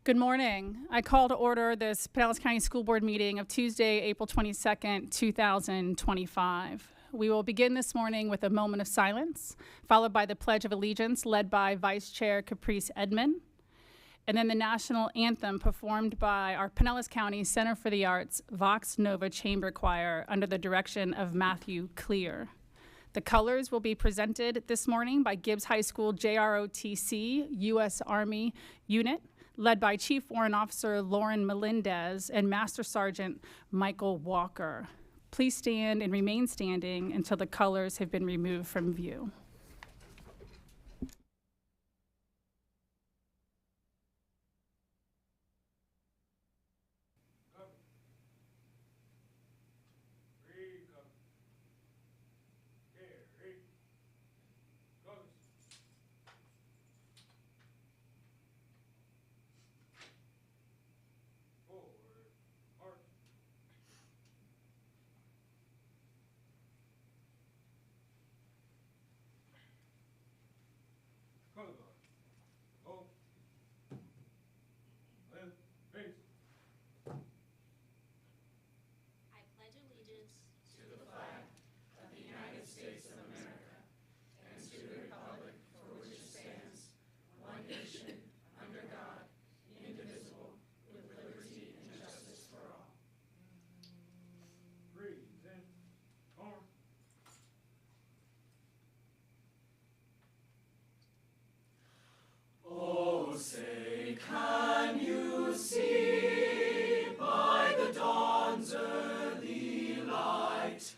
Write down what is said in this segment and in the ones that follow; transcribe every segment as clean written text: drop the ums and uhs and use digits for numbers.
Good morning. I call to order this Pinellas County School Board meeting of Tuesday, April 22nd, 2025. We will begin this morning with a moment of silence, followed by the Pledge of Allegiance led by Vice Chair Caprice Edmond, and then the national anthem performed by our Pinellas County Center for the Arts Vox Nova Chamber Choir under the direction of Matthew Clear. The colors will be presented this morning by Gibbs High School JROTC U.S. Army Unit, led by Chief Warrant Officer Lauren Melendez and Master Sergeant Michael Walker. Please stand and remain standing until the colors have been removed from view. Say, can you see by the dawn's early light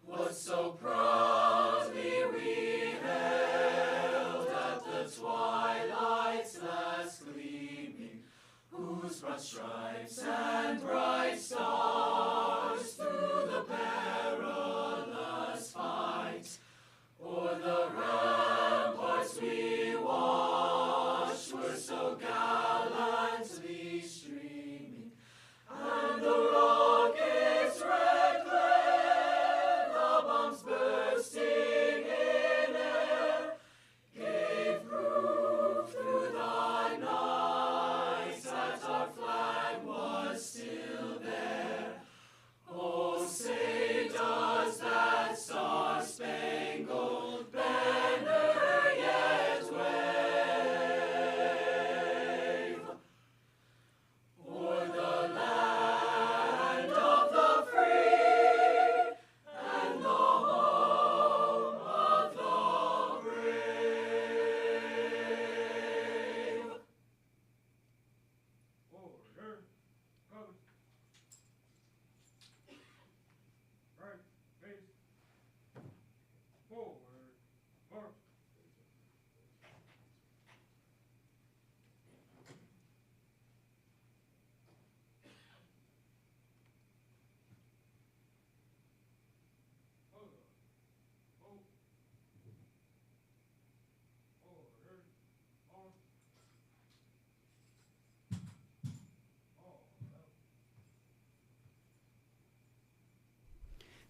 what so proudly we hailed at the twilight's last gleaming, whose broad stripes and bright stars through the perilous fight o'er the ramparts we watched were so gallantly streaming, and the rockets' red glare, the bombs bursting in air, gave proof through the night that our flag was still there. Oh, say does that star-spangled banner yet wave o'er the land of the free and the home of the brave? Order, coast, right, face, forward, march.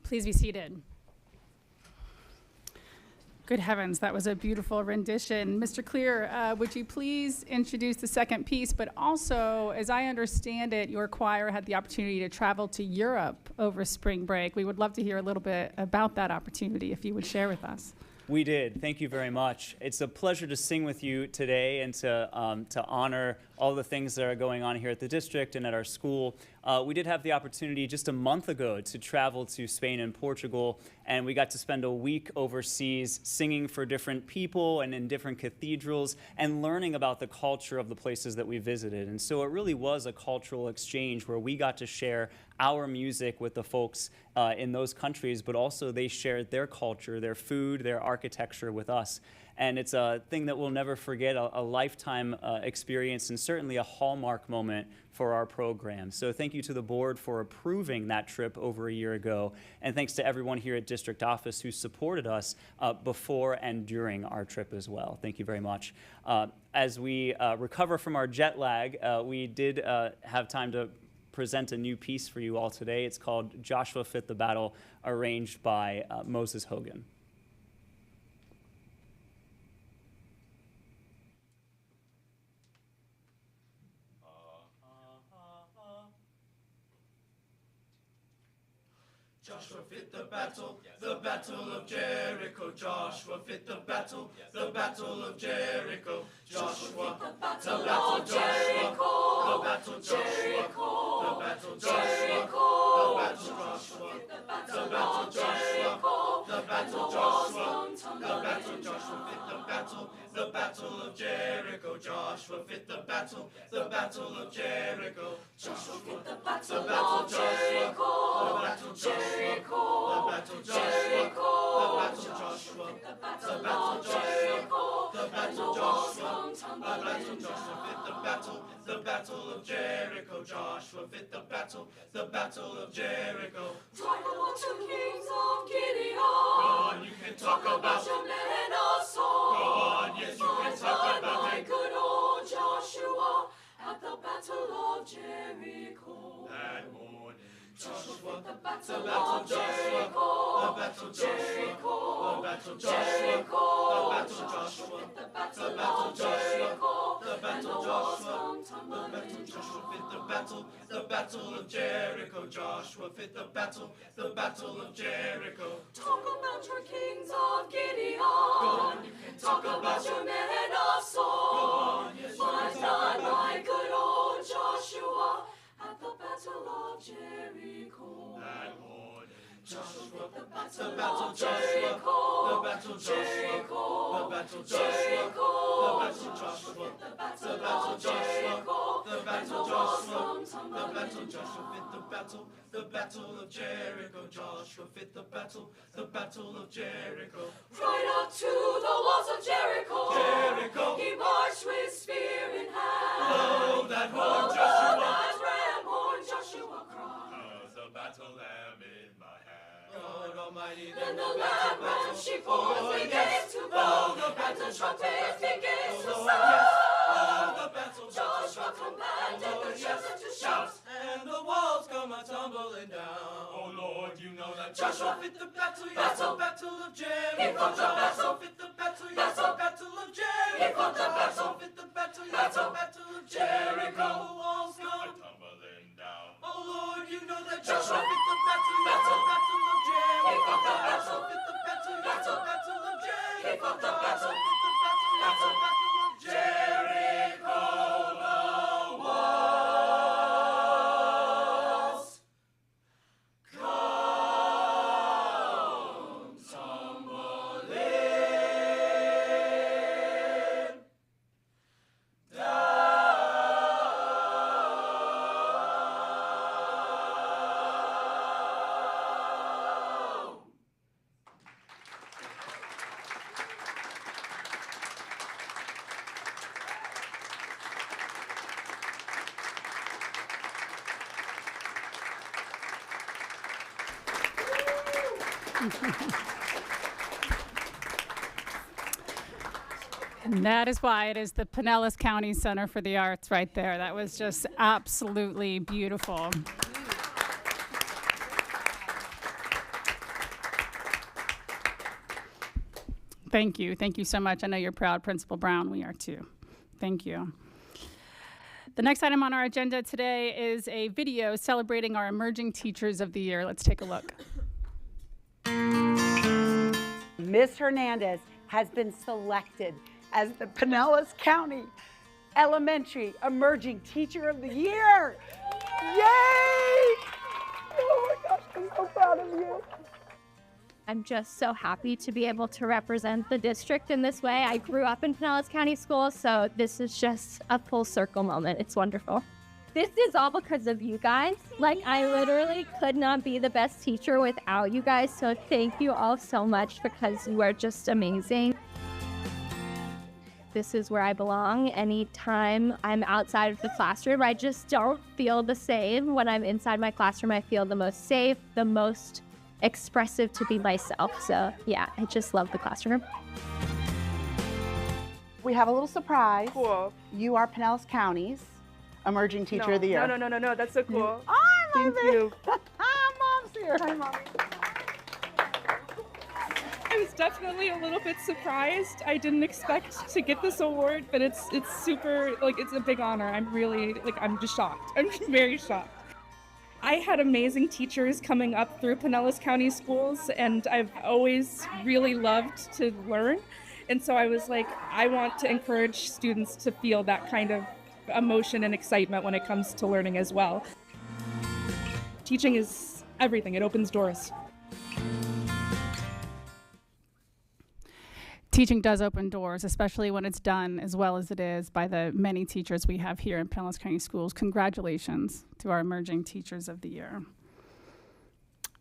Please be seated. Good heavens, that was a beautiful rendition. Mr. Clear, would you please introduce the second piece, but also, as I understand it, your choir had the opportunity to travel to Europe over spring break. We would love to hear a little bit about that opportunity, if you would share with us. We did. Thank you very much. It's a pleasure to sing with you today and to honor all the things that are going on here at the district and at our school. We did have the opportunity just a month ago to travel to Spain and Portugal, and we got to spend a week overseas singing for different people and in different cathedrals and learning about the culture of the places that we visited. And so it really was a cultural exchange where we got to share our music with the folks in those countries, but also they shared their culture, their food, their architecture with us. And it's a thing that we'll never forget, a lifetime experience and certainly a hallmark moment for our program. So thank you to the board for approving that trip over a year ago. And thanks to everyone here at District Office who supported us before and during our trip as well. Thank you very much. As we recover from our jet lag, we did have time to present a new piece for you all today. It's called Joshua Fit the Battle, arranged by Moses Hogan. Joshua fit the battle of Jericho. Joshua fit the battle of Jericho. Joshua, the battle of Jericho. The battle Jericho. The battle Jericho. The battle Joshua. The battle Jericho. The battle Joshua. The battle Joshua fit the battle of Jericho. Joshua fit the battle of Jericho. Joshua fit the battle of Jericho. The battle Jericho. The battle Jericho. The battle Joshua. The battle Jericho. The battle Joshua. The battle Joshua fit the battle of Jericho. Joshua fit the battle of Jericho. Talk about your kings of Gideon. Go on, you can talk about your men of Saul. Go on, yes, you can talk about my good old Joshua at the battle of Jericho. That morning, Joshua, the battle of Jericho. The battle Jericho. The battle Jericho. The battle Joshua. The battle Jericho. The battle Joshua. The battle Joshua fit the battle of Jericho. Joshua fit the battle of Jericho. Talk about your kings of Gideon. Go on, you can talk about your men of Saul. Go on, yes, you can talk about my good old Joshua at the battle of Jericho. That morning, Joshua, the battle Jericho. The battle Jericho. The battle Jericho. The battle Joshua. The battle Jericho. The battle Joshua. The battle Joshua fit the battle of Jericho. Joshua fit the battle of Jericho. Right up to the walls of Jericho. Jericho. He marched with spear in hand. Oh, that horn, Joshua. That ram horn, Joshua cried. How's the battle lamb in my hand? God Almighty. Then the lamb ram sheep horns began to blow. And the trumpets began to sound. The battle Joshua commanded the children to shout. And the walls come a-tumbling down. Oh Lord, you know that Joshua fit the battle of Jericho. He fought the battle fit the battle of Jericho. He fought the battle fit the battle of Jericho. The walls come tumbling down. Oh Lord, you know that Joshua fit the battle of Jericho. He fought the battle fit the battle of Jericho. He fought the battle fit the battle of Jericho. The walls come tumbling down. And that is why it is the Pinellas County Center for the Arts right there. That was just absolutely beautiful. Thank you. Thank you so much. I know you're proud, Principal Brown. We are too. Thank you. The next item on our agenda today is a video celebrating our Emerging Teachers of the Year. Let's take a look. Ms. Hernandez has been selected as the Pinellas County Elementary Emerging Teacher of the Year. Yay! Oh my gosh, I'm so proud of you. I'm just so happy to be able to represent the district in this way. I grew up in Pinellas County Schools, so this is just a full circle moment. It's wonderful. This is all because of you guys. Like, I literally could not be the best teacher without you guys, so thank you all so much because you are just amazing. This is where I belong. Anytime I'm outside of the classroom, I just don't feel the same. When I'm inside my classroom, I feel the most safe, the most expressive to be myself. So yeah, I just love the classroom. We have a little surprise. Cool. You are Pinellas County's Emerging Teacher of the Year. No. That's so cool. I love Thank you. Mom's here. Hi, Mommy. I was definitely a little bit surprised. I didn't expect to get this award, but it's super, like, it's a big honor. I'm really, like, I'm just shocked. I'm very shocked. I had amazing teachers coming up through Pinellas County Schools, and I've always really loved to learn. And so I was like, I want to encourage students to feel that kind of emotion and excitement when it comes to learning as well. Teaching is everything, it opens doors. Teaching does open doors, especially when it's done as well as it is by the many teachers we have here in Pinellas County Schools. Congratulations to our emerging teachers of the year.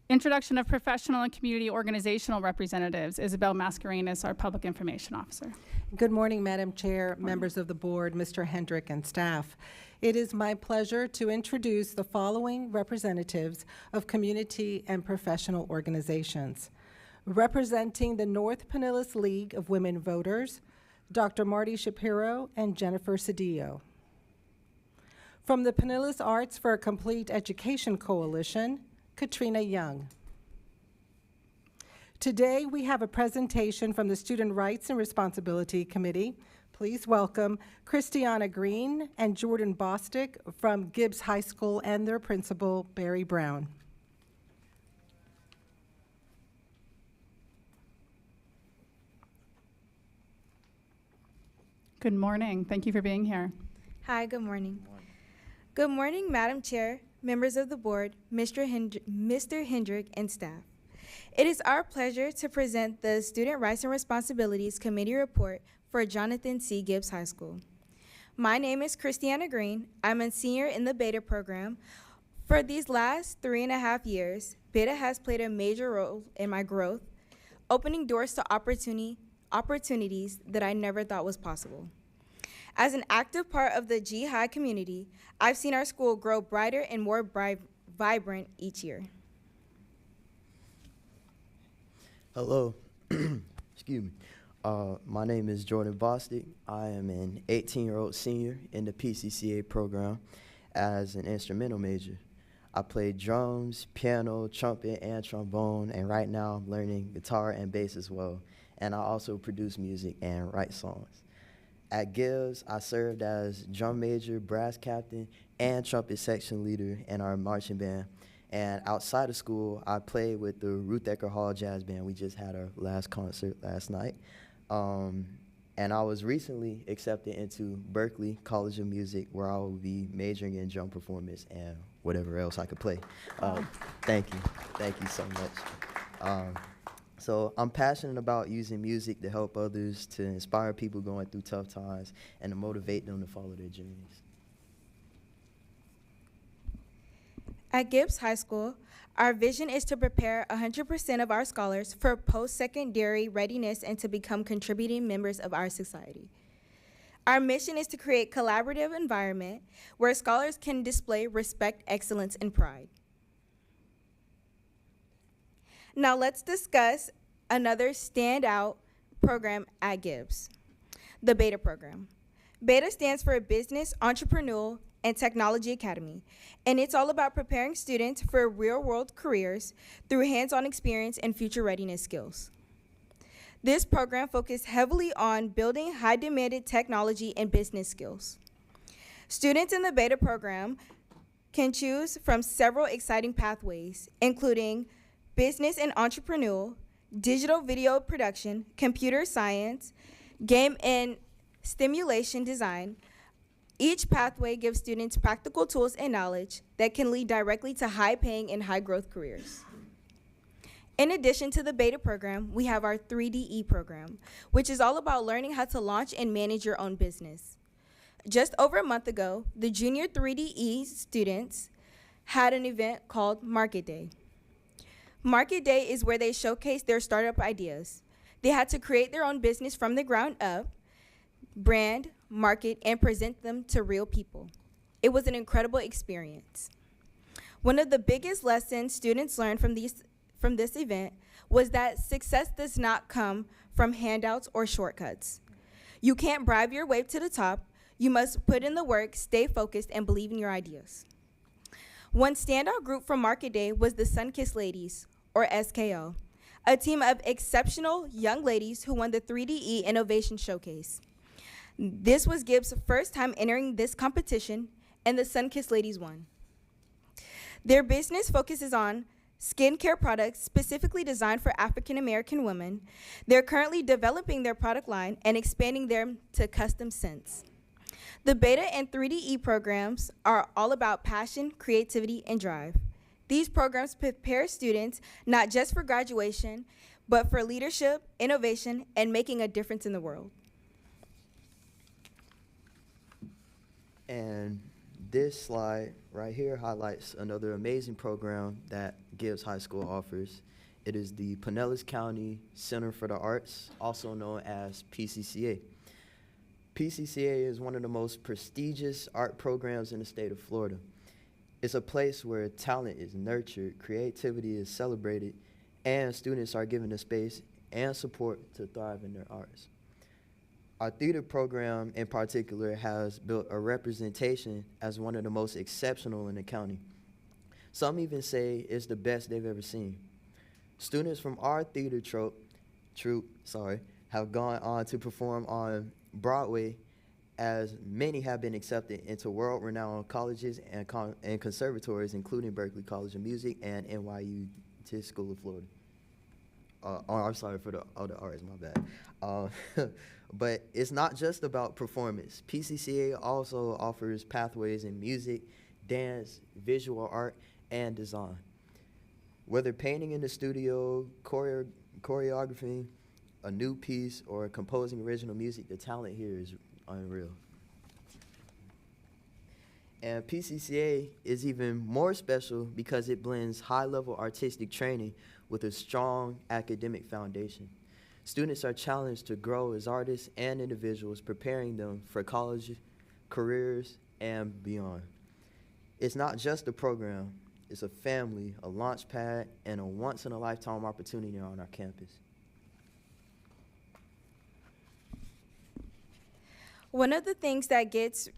Introduction of professional and community organizational representatives. Isabel Mascarenas, our public information officer. Good morning, Madam Chair, members of the board, Mr. Hendrick, and staff. It is my pleasure to introduce the following representatives of community and professional organizations. Representing the North Pinellas League of Women Voters, Dr. Marty Shapiro and Jennifer Cedillo. From the Pinellas Arts for a Complete Education Coalition, Katrina Young. Today, we have a presentation from the Student Rights and Responsibility Committee. Please welcome Christiana Green and Jordan Bostick from Gibbs High School and their principal, Barry Brown. Good morning. Thank you for being here. Hi, good morning. Good morning, Madam Chair, members of the board, Mr. Hendrick, and staff. It is our pleasure to present the Student Rights and Responsibilities Committee report for Jonathan C. Gibbs High School. My name is Christiana Green. I'm a senior in the Beta program. For these last 3.5 years, Beta has played a major role in my growth, opening doors to opportunities that I never thought was possible. As an active part of the G High community, I've seen our school grow brighter and more vibrant each year. Hello, excuse me. My name is Jordan Bostick. I am an 18-year-old senior in the PCCA program as an instrumental major. I play drums, piano, trumpet, and trombone, and right now I'm learning guitar and bass as well. And I also produce music and write songs. At Gibbs, I served as drum major, brass captain, and trumpet section leader in our marching band. And outside of school, I played with the Ruth Ecker Hall Jazz Band. We just had our last concert last night. And I was recently accepted into Berklee College of Music, where I will be majoring in drum performance and whatever else I could play. Thank you. Thank you so much. So I'm passionate about using music to help others, to inspire people going through tough times, and to motivate them to follow their dreams. At Gibbs High School, our vision is to prepare 100% of our scholars for post-secondary readiness and to become contributing members of our society. Our mission is to create a collaborative environment where scholars can display respect, excellence, and pride. Now let's discuss another standout program at Gibbs, the Beta program. Beta stands for Business, Entrepreneurial, and Technology Academy, and it's all about preparing students for real-world careers through hands-on experience and future readiness skills. This program focuses heavily on building high-demanded technology and business skills. Students in the Beta program can choose from several exciting pathways, including business and entrepreneurial, digital video production, computer science, game and stimulation design. Each pathway gives students practical tools and knowledge that can lead directly to high-paying and high-growth careers. In addition to the Beta program, we have our 3DE program, which is all about learning how to launch and manage your own business. Just over a month ago, the junior 3DE students had an event called Market Day. Market Day is where they showcase their startup ideas. They had to create their own business from the ground up, brand, market, and present them to real people. It was an incredible experience. One of the biggest lessons students learned from this event was that success does not come from handouts or shortcuts. You can't bribe your way to the top. You must put in the work, stay focused, and believe in your ideas. One standout group from Market Day was the Sunkissed Ladies, or SKO, a team of exceptional young ladies who won the 3DE Innovation Showcase. This was Gibbs' first time entering this competition, and the Sunkissed Ladies won. Their business focuses on skincare products specifically designed for African American women. They're currently developing their product line and expanding them to custom scents. The Beta and 3DE programs are all about passion, creativity, and drive. These programs prepare students not just for graduation, but for leadership, innovation, and making a difference in the world. And this slide right here highlights another amazing program that Gibbs High School offers. It is the Pinellas County Center for the Arts, also known as PCCA. PCCA is one of the most prestigious art programs in the state of Florida. It's a place where talent is nurtured, creativity is celebrated, and students are given the space and support to thrive in their arts. Our theater program in particular has built a representation as one of the most exceptional in the county. Some even say it's the best they've ever seen. Students from our theater troupe have gone on to perform on Broadway, as many have been accepted into world-renowned colleges and conservatories, including Berklee College of Music and NYU Tisch School of Florida. I'm sorry for the other arts, my bad. But it's not just about performance. PCCA also offers pathways in music, dance, visual art, and design. Whether painting in the studio, choreographing a new piece, or composing original music, the talent here is unreal. And PCCA is even more special because it blends high-level artistic training with a strong academic foundation. Students are challenged to grow as artists and individuals, preparing them for college, careers, and beyond. It's not just a program, it's a family, a launch pad, and a once-in-a-lifetime opportunity on our campus. One of the things that gets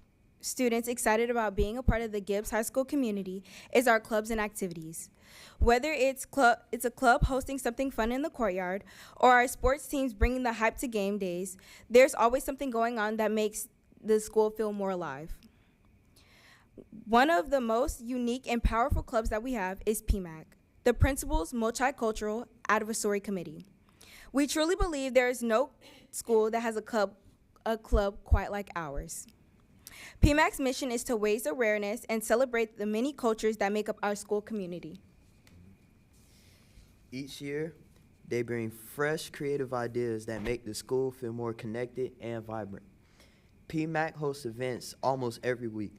students excited about being a part of the Gibbs High School community is our clubs and activities. Whether it's a club hosting something fun in the courtyard, or our sports teams bringing the hype to game days, there's always something going on that makes the school feel more alive. One of the most unique and powerful clubs that we have is PMAC, the Principal's Multicultural Advisory Committee. We truly believe there is no school that has a club quite like ours. PMAC's mission is to raise awareness and celebrate the many cultures that make up our school community. Each year, they bring fresh, creative ideas that make the school feel more connected and vibrant. PMAC hosts events almost every week.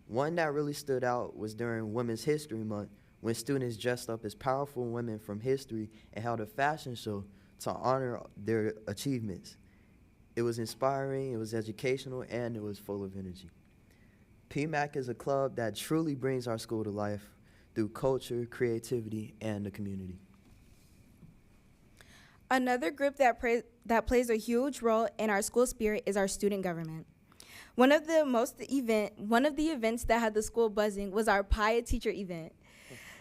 One that really stood out was during Women's History Month, when students dressed up as powerful women from history and held a fashion show to honor their achievements. It was inspiring, it was educational, and it was full of energy. PMAC is a club that truly brings our school to life through culture, creativity, and the community. Another group that plays a huge role in our school spirit is our student government. One of the events that had the school buzzing was our Pie Teacher event,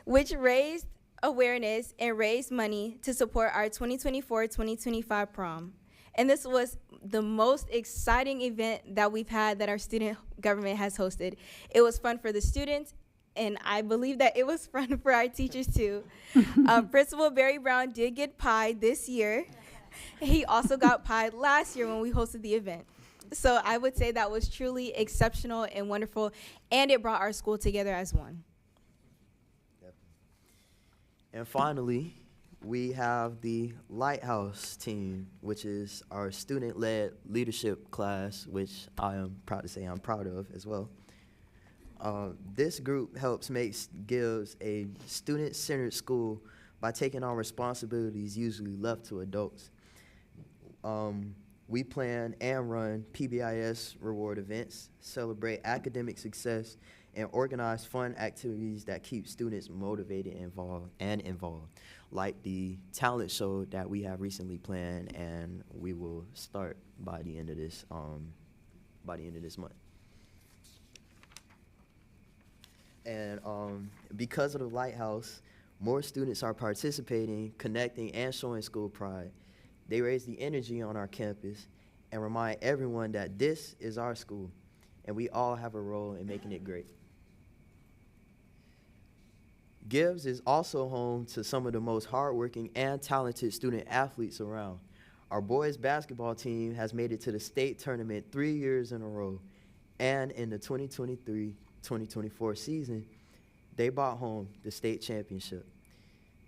which raised awareness and raised money to support our 2024-2025 prom. And this was the most exciting event that we've had that our student government has hosted. It was fun for the students, and I believe that it was fun for our teachers too. Principal Barry Brown did get pie this year. He also got pie last year when we hosted the event. So I would say that was truly exceptional and wonderful, and it brought our school together as one. And finally, we have the Lighthouse team, which is our student-led leadership class, which I am proud to say I'm proud of as well. This group helps make Gibbs a student-centered school by taking on responsibilities usually left to adults. We plan and run PBIS reward events, celebrate academic success, and organize fun activities that keep students motivated and involved, like the talent show that we have recently planned, and we will start by the end of this month. And because of the Lighthouse, more students are participating, connecting, and showing school pride. They raise the energy on our campus and remind everyone that this is our school, and we all have a role in making it great. Gibbs is also home to some of the most hardworking and talented student athletes around. Our boys basketball team has made it to the state tournament 3 years in a row, and in the 2023-2024 season, they brought home the state championship.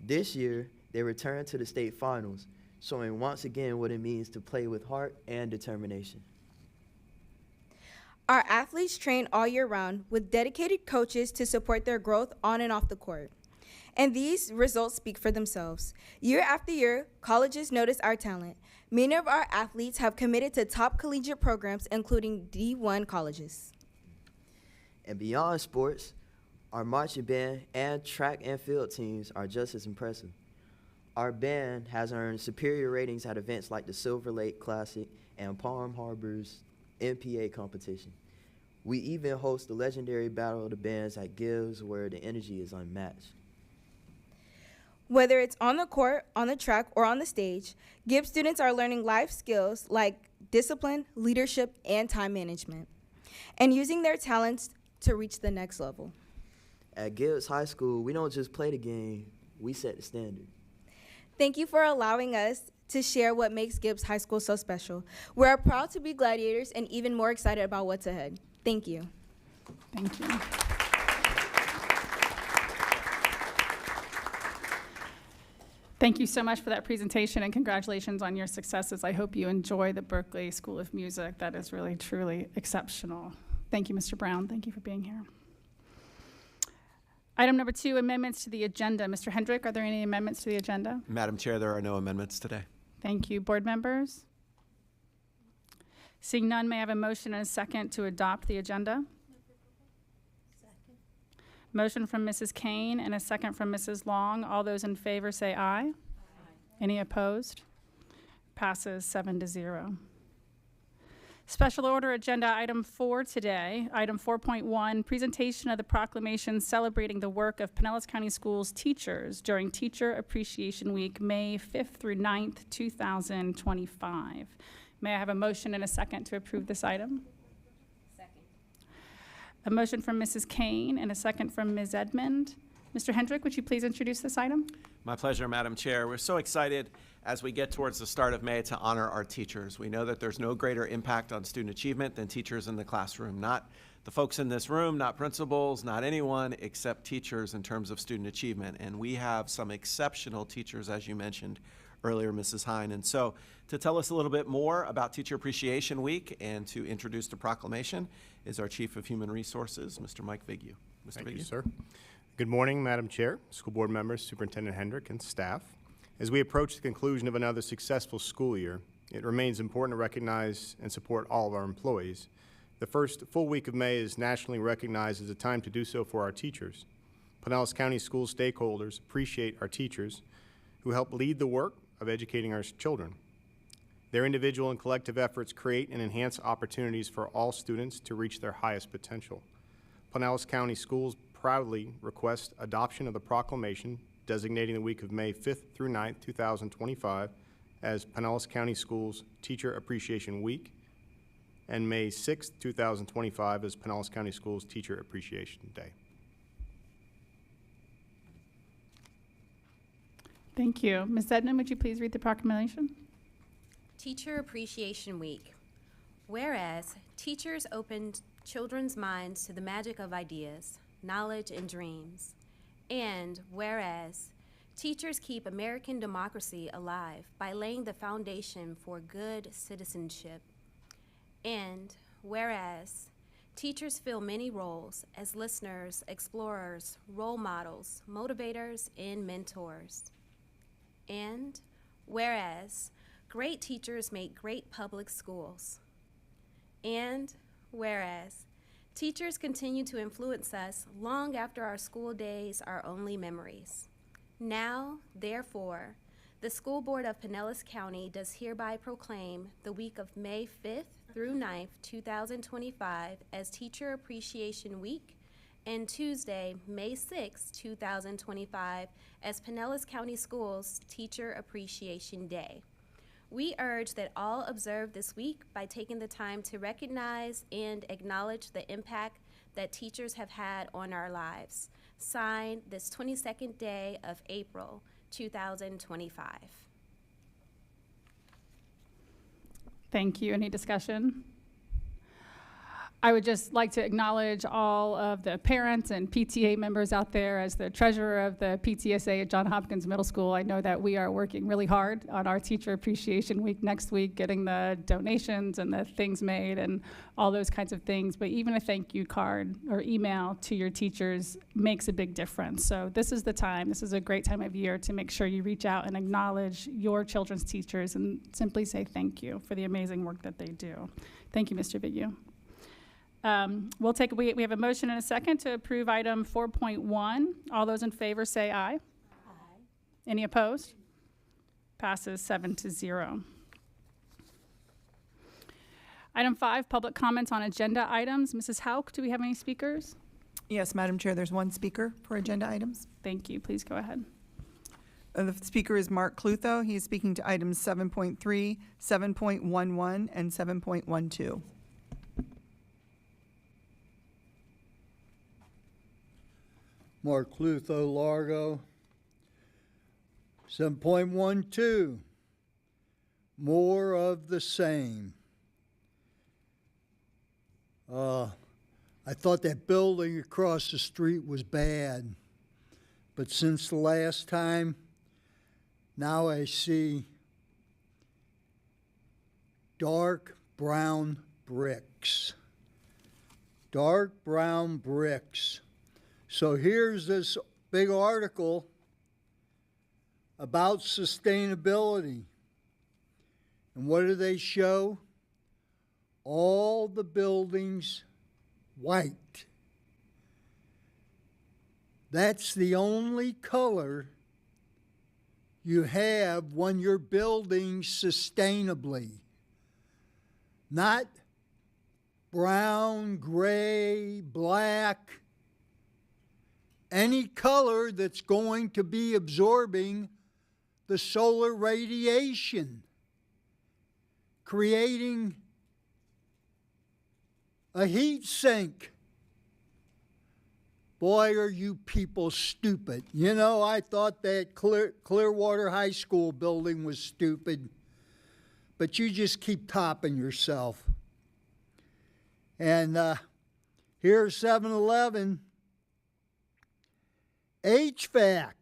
This year, they returned to the state finals, showing once again what it means to play with heart and determination. Our athletes train all year round with dedicated coaches to support their growth on and off the court. And these results speak for themselves. Year after year, colleges notice our talent. Many of our athletes have committed to top collegiate programs, including D1 colleges. And beyond sports, our marching band and track and field teams are just as impressive. Our band has earned superior ratings at events like the Silver Lake Classic and Palm Harbor's MPA competition. We even host the legendary Battle of the Bands at Gibbs, where the energy is unmatched. Whether it's on the court, on the track, or on the stage, Gibbs students are learning life skills like discipline, leadership, and time management, and using their talents to reach the next level. At Gibbs High School, we don't just play the game, we set the standard. Thank you for allowing us to share what makes Gibbs High School so special. We're proud to be Gladiators and even more excited about what's ahead. Thank you. Thank you. Thank you so much for that presentation, and congratulations on your successes. I hope you enjoy the Berkeley School of Music. That is really, truly exceptional. Thank you, Mr. Brown. Thank you for being here. Item number 2, amendments to the agenda. Mr. Hendrick, are there any amendments to the agenda? Madam Chair, there are no amendments today. Thank you. Board members? Seeing none, may I have a motion and a second to adopt the agenda? Motion from Mrs. Kane and a second from Mrs. Long. All those in favor say aye. Aye. Any opposed? Passes 7-0. Special order agenda item 4 today. Item 4.1, presentation of the proclamation celebrating the work of Pinellas County Schools teachers during Teacher Appreciation Week, May 5th through 9th, 2025. May I have a motion and a second to approve this item? A motion from Mrs. Kane and a second from Ms. Edmond. Mr. Hendrick, would you please introduce this item? My pleasure, Madam Chair. We're so excited as we get towards the start of May to honor our teachers. We know that there's no greater impact on student achievement than teachers in the classroom. Not the folks in this room, not principals, not anyone except teachers in terms of student achievement. And we have some exceptional teachers, as you mentioned earlier, Mrs. Hine. And so to tell us a little bit more about Teacher Appreciation Week and to introduce the proclamation is our Chief of Human Resources, Mr. Mike Vigue. Thank you, sir. Good morning, Madam Chair, school board members, Superintendent Hendrick, and staff. As we approach the conclusion of another successful school year, it remains important to recognize and support all of our employees. The first full week of May is nationally recognized as a time to do so for our teachers. Pinellas County School stakeholders appreciate our teachers who help lead the work of educating our children. Their individual and collective efforts create and enhance opportunities for all students to reach their highest potential. Pinellas County Schools proudly request adoption of the proclamation designating the week of May 5th through 9th, 2025 as Pinellas County Schools Teacher Appreciation Week, and May 6th, 2025 as Pinellas County Schools Teacher Appreciation Day. Thank you. Ms. Edmond, would you please read the proclamation? Teacher Appreciation Week. Whereas teachers opened children's minds to the magic of ideas, knowledge, and dreams. And whereas teachers keep American democracy alive by laying the foundation for good citizenship. And whereas teachers fill many roles as listeners, explorers, role models, motivators, and mentors. And whereas great teachers make great public schools. And whereas teachers continue to influence us long after our school days are only memories. Now, therefore, the School Board of Pinellas County does hereby proclaim the week of May 5th through 9th, 2025 as Teacher Appreciation Week, and Tuesday, May 6th, 2025 as Pinellas County Schools Teacher Appreciation Day. We urge that all observe this week by taking the time to recognize and acknowledge the impact that teachers have had on our lives. Signed this 22nd day of April, 2025. Thank you. Any discussion? I would just like to acknowledge all of the parents and PTA members out there. As the treasurer of the PTSA at Johns Hopkins Middle School, I know that we are working really hard on our Teacher Appreciation Week next week, getting the donations and the things made and all those kinds of things. But even a thank you card or email to your teachers makes a big difference. So this is the time, this is a great time of year to make sure you reach out and acknowledge your children's teachers and simply say thank you for the amazing work that they do. Thank you, Mr. Bigu. We have a motion and a second to approve item 4.1. All those in favor say aye. Aye. Any opposed? Passes 7-0. Item 5, public comments on agenda items. Mrs. Hauk, do we have any speakers? Yes, Madam Chair, there's one speaker for agenda items. Thank you. Please go ahead. The speaker is Mark Clutho. He is speaking to items 7.3, 7.11, and 7.12. Mark Clutho, Largo. 7.12, more of the same. I thought that building across the street was bad, but since the last time, now I see dark brown bricks. Dark brown bricks. So here's this big article about sustainability. And what do they show? All the buildings white. That's the only color you have when you're building sustainably. Not brown, gray, black. Any color that's going to be absorbing the solar radiation, creating a heat sink. Boy, are you people stupid. You know, I thought that Clearwater High School building was stupid, but you just keep topping yourself. And here's 7-Eleven. HVAC.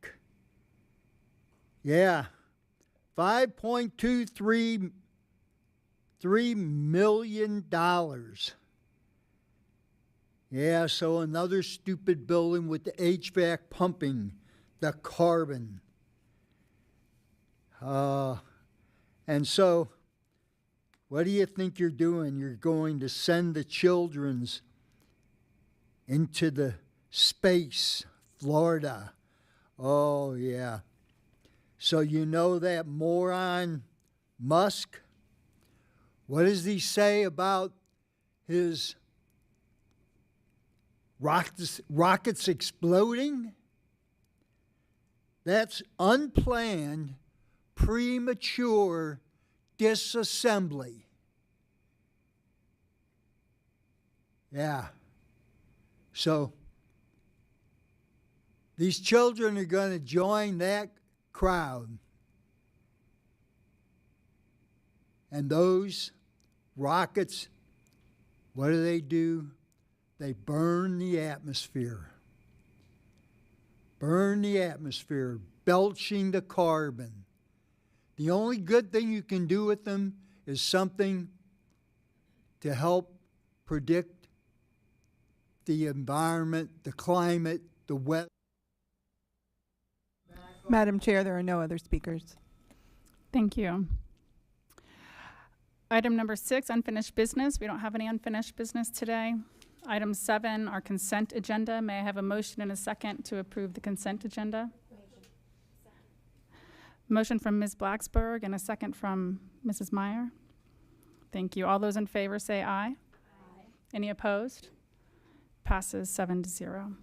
Yeah. $5.23 million. Yeah, so another stupid building with the HVAC pumping the carbon. And so, what do you think you're doing? You're going to send the children's into the space, Florida. Oh, yeah. So you know that moron Musk? What does he say about his rockets exploding? That's unplanned, premature disassembly. Yeah. So these children are going to join that crowd. And those rockets, what do? They burn the atmosphere. Burn the atmosphere, belching the carbon. The only good thing you can do with them is something to help predict the environment, the climate, the weather. Madam Chair, there are no other speakers. Thank you. Item number 6, unfinished business. We don't have any unfinished business today. Item 7, our consent agenda. May I have a motion and a second to approve the consent agenda? Motion from Ms. Blacksburg and a second from Mrs. Meyer. Thank you. All those in favor say aye. Aye. Any opposed? Passes 7-0.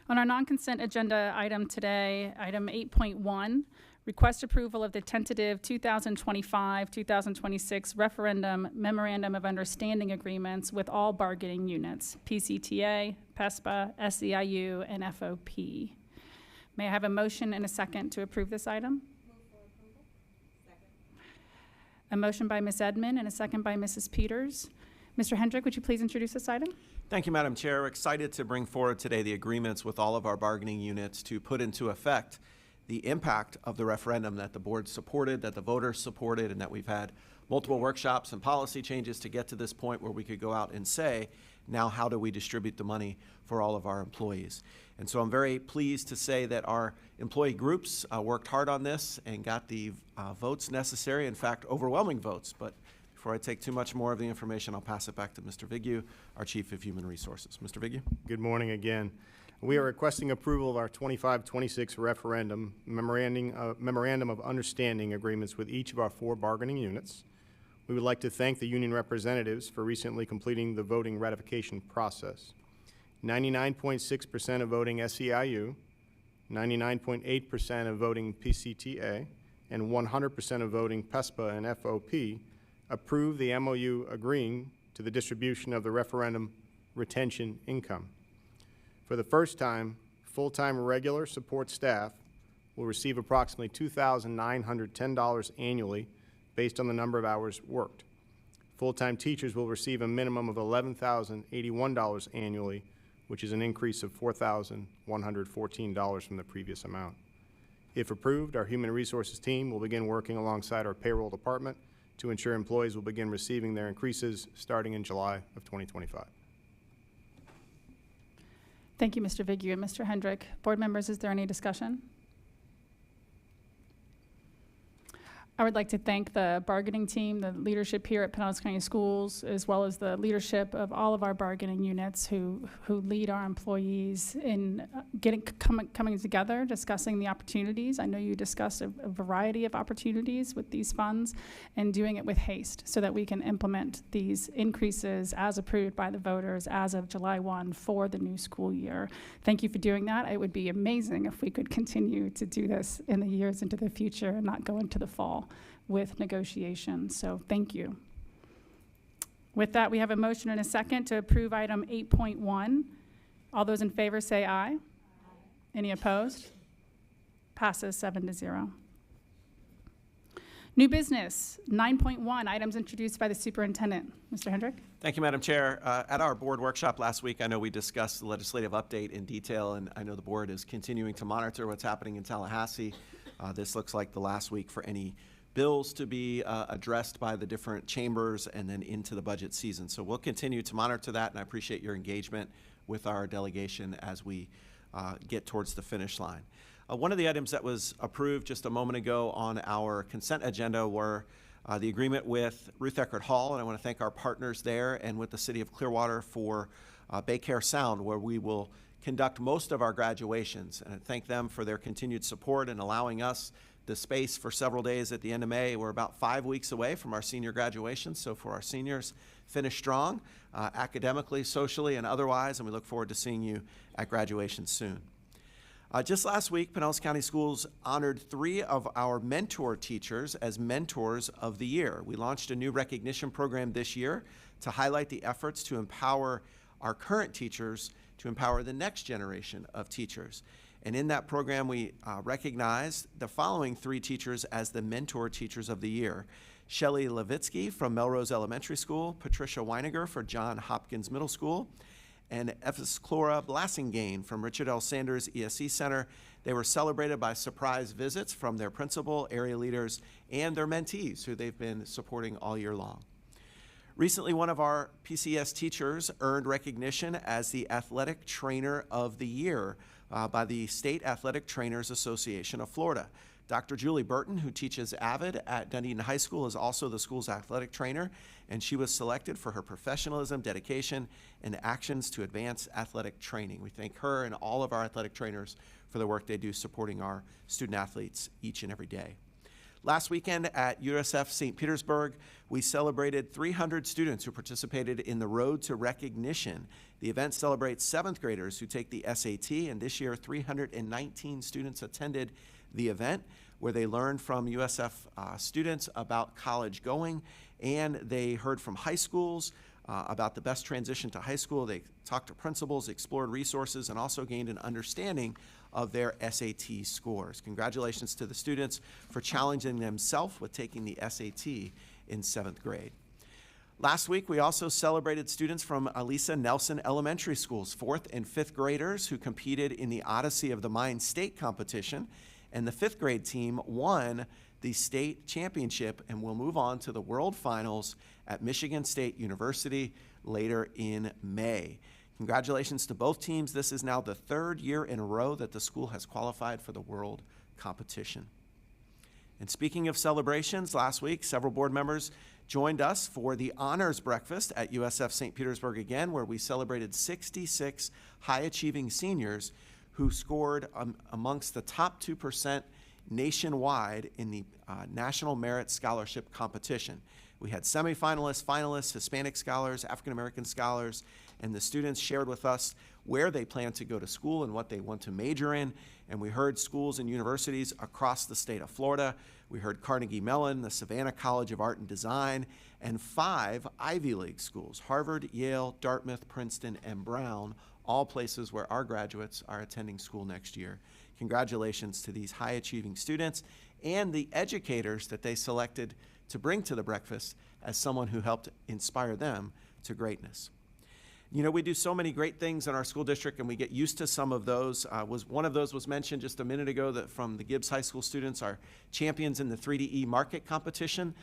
On our non-consent agenda item today, item 8.1, request approval of the tentative 2025-2026 referendum memorandum of understanding agreements with all bargaining units, PCTA, PESPA, SEIU, and FOP. May I have a motion and a second to approve this item? A motion by Ms. Edmond and a second by Mrs. Peters. Mr. Hendrick, would you please introduce this item? Thank you, Madam Chair. We're excited to bring forward today the agreements with all of our bargaining units to put into effect the impact of the referendum that the board supported, that the voters supported, and that we've had multiple workshops and policy changes to get to this point where we could go out and say, now how do we distribute the money for all of our employees? And so I'm very pleased to say that our employee groups worked hard on this and got the votes necessary, in fact, overwhelming votes. But before I take too much more of the information, I'll pass it back to Mr. Vigue, our Chief of Human Resources. Mr. Vigue? Good morning again. We are requesting approval of our 25-26 referendum memorandum of understanding agreements with each of our 4 bargaining units. We would like to thank the union representatives for recently completing the voting ratification process. 99.6% of voting SEIU, 99.8% of voting PCTA, and 100% of voting PESPA and FOP approved the MOU agreeing to the distribution of the referendum retention income. For the first time, full-time regular support staff will receive approximately $2,910 annually based on the number of hours worked. Full-time teachers will receive a minimum of $11,081 annually, which is an increase of $4,114 from the previous amount. If approved, our Human Resources team will begin working alongside our payroll department to ensure employees will begin receiving their increases starting in July of 2025. Thank you, Mr. Vigue and Mr. Hendrick. Board members, is there any discussion? I would like to thank the bargaining team, the leadership here at Pinellas County Schools, as well as the leadership of all of our bargaining units who lead our employees in coming together, discussing the opportunities. I know you discussed a variety of opportunities with these funds and doing it with haste so that we can implement these increases as approved by the voters as of July 1 for the new school year. Thank you for doing that. It would be amazing if we could continue to do this in the years into the future and not go into the fall with negotiations. So thank you. With that, we have a motion and a second to approve item 8.1. All those in favor say aye. Any opposed? Passes 7-0. New business, 9.1, items introduced by the superintendent. Mr. Hendrick? Thank you, Madam Chair. At our board workshop last week, I know we discussed the legislative update in detail, and I know the board is continuing to monitor what's happening in Tallahassee. This looks like the last week for any bills to be addressed by the different chambers and then into the budget season. So we'll continue to monitor that, and I appreciate your engagement with our delegation as we get towards the finish line. One of the items that was approved just a moment ago on our consent agenda were the agreement with Ruth Eckerd Hall, and I want to thank our partners there and with the City of Clearwater for Baycare Sound, where we will conduct most of our graduations, and I thank them for their continued support and allowing us the space for several days at the end of May. We're about 5 weeks away from our senior graduation, so for our seniors, finish strong, academically, socially, and otherwise, and we look forward to seeing you at graduation soon. Just last week, Pinellas County Schools honored 3 of our mentor teachers as Mentors of the Year. We launched a new recognition program this year to highlight the efforts to empower our current teachers to empower the next generation of teachers. And in that program, we recognized the following 3 teachers as the Mentor Teachers of the Year. Shelley Levitsky from Melrose Elementary School, Patricia Weiniger for John Hopkins Middle School, and Chlora Blassingane from Richard L. Sanders ESE Center. They were celebrated by surprise visits from their principal, area leaders, and their mentees, who they've been supporting all year long. Recently, one of our PCS teachers earned recognition as the Athletic Trainer of the Year by the State Athletic Trainers Association of Florida. Dr. Julie Burton, who teaches AVID at Dunedin High School, is also the school's athletic trainer, and she was selected for her professionalism, dedication, and actions to advance athletic training. We thank her and all of our athletic trainers for the work they do supporting our student athletes each and every day. Last weekend at USF St. Petersburg, we celebrated 300 students who participated in the Road to Recognition. The event celebrates 7th graders who take the SAT, and this year 319 students attended the event, where they learned from USF students about college going, and they heard from high schools about the best transition to high school. They talked to principals, explored resources, and also gained an understanding of their SAT scores. Congratulations to the students for challenging themselves with taking the SAT in 7th grade. Last week, we also celebrated students from Elisa Nelson Elementary Schools, 4th and 5th graders who competed in the Odyssey of the Mind state competition, and the 5th grade team won the state championship and will move on to the World Finals at Michigan State University later in May. Congratulations to both teams. This is now the 3rd year in a row that the school has qualified for the world competition. And speaking of celebrations, last week, several board members joined us for the honors breakfast at USF St. Petersburg again, where we celebrated 66 high-achieving seniors who scored amongst the top 2% nationwide in the National Merit Scholarship Competition. We had semifinalists, finalists, Hispanic scholars, African American scholars, and the students shared with us where they plan to go to school and what they want to major in. And we heard schools and universities across the state of Florida. We heard Carnegie Mellon, the Savannah College of Art and Design, and 5 Ivy League schools, Harvard, Yale, Dartmouth, Princeton, and Brown, all places where our graduates are attending school next year. Congratulations to these high-achieving students and the educators that they selected to bring to the breakfast as someone who helped inspire them to greatness. You know, we do so many great things in our school district, and we get used to some of those. One of those was mentioned just a minute ago, that from the Gibbs High School students are champions in the 3DE market competition.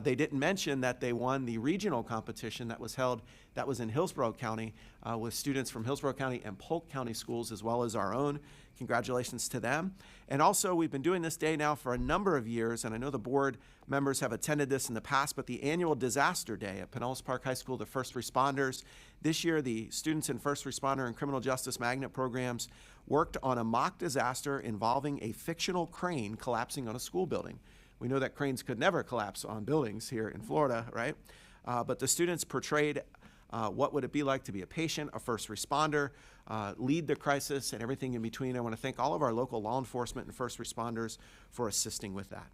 They didn't mention that they won the regional competition that was held, that was in Hillsborough County, with students from Hillsborough County and Polk County schools, as well as our own. Congratulations to them. And also, we've been doing this day now for a number of years, and I know the board members have attended this in the past, but the annual disaster day at Pinellas Park High School, the first responders. This year, the students in first responder and criminal justice magnet programs worked on a mock disaster involving a fictional crane collapsing on a school building. We know that cranes could never collapse on buildings here in Florida, right? But the students portrayed what would it be like to be a patient, a first responder, lead the crisis, and everything in between. I want to thank all of our local law enforcement and first responders for assisting with that.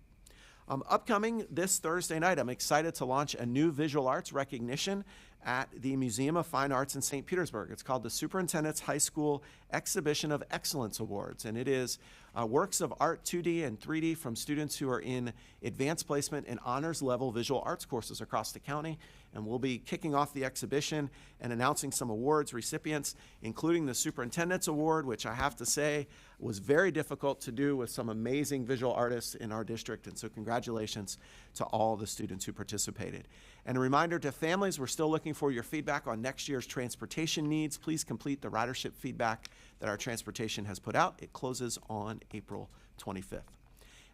Upcoming this Thursday night, I'm excited to launch a new visual arts recognition at the Museum of Fine Arts in St. Petersburg. It's called the Superintendent's High School Exhibition of Excellence Awards, and it is works of art 2D and 3D from students who are in advanced placement and honors level visual arts courses across the county. And we'll be kicking off the exhibition and announcing some awards recipients, including the Superintendent's Award, which I have to say was very difficult to do with some amazing visual artists in our district. And so congratulations to all the students who participated. And a reminder to families, we're still looking for your feedback on next year's transportation needs. Please complete the ridership feedback that our transportation has put out. It closes on April 25th.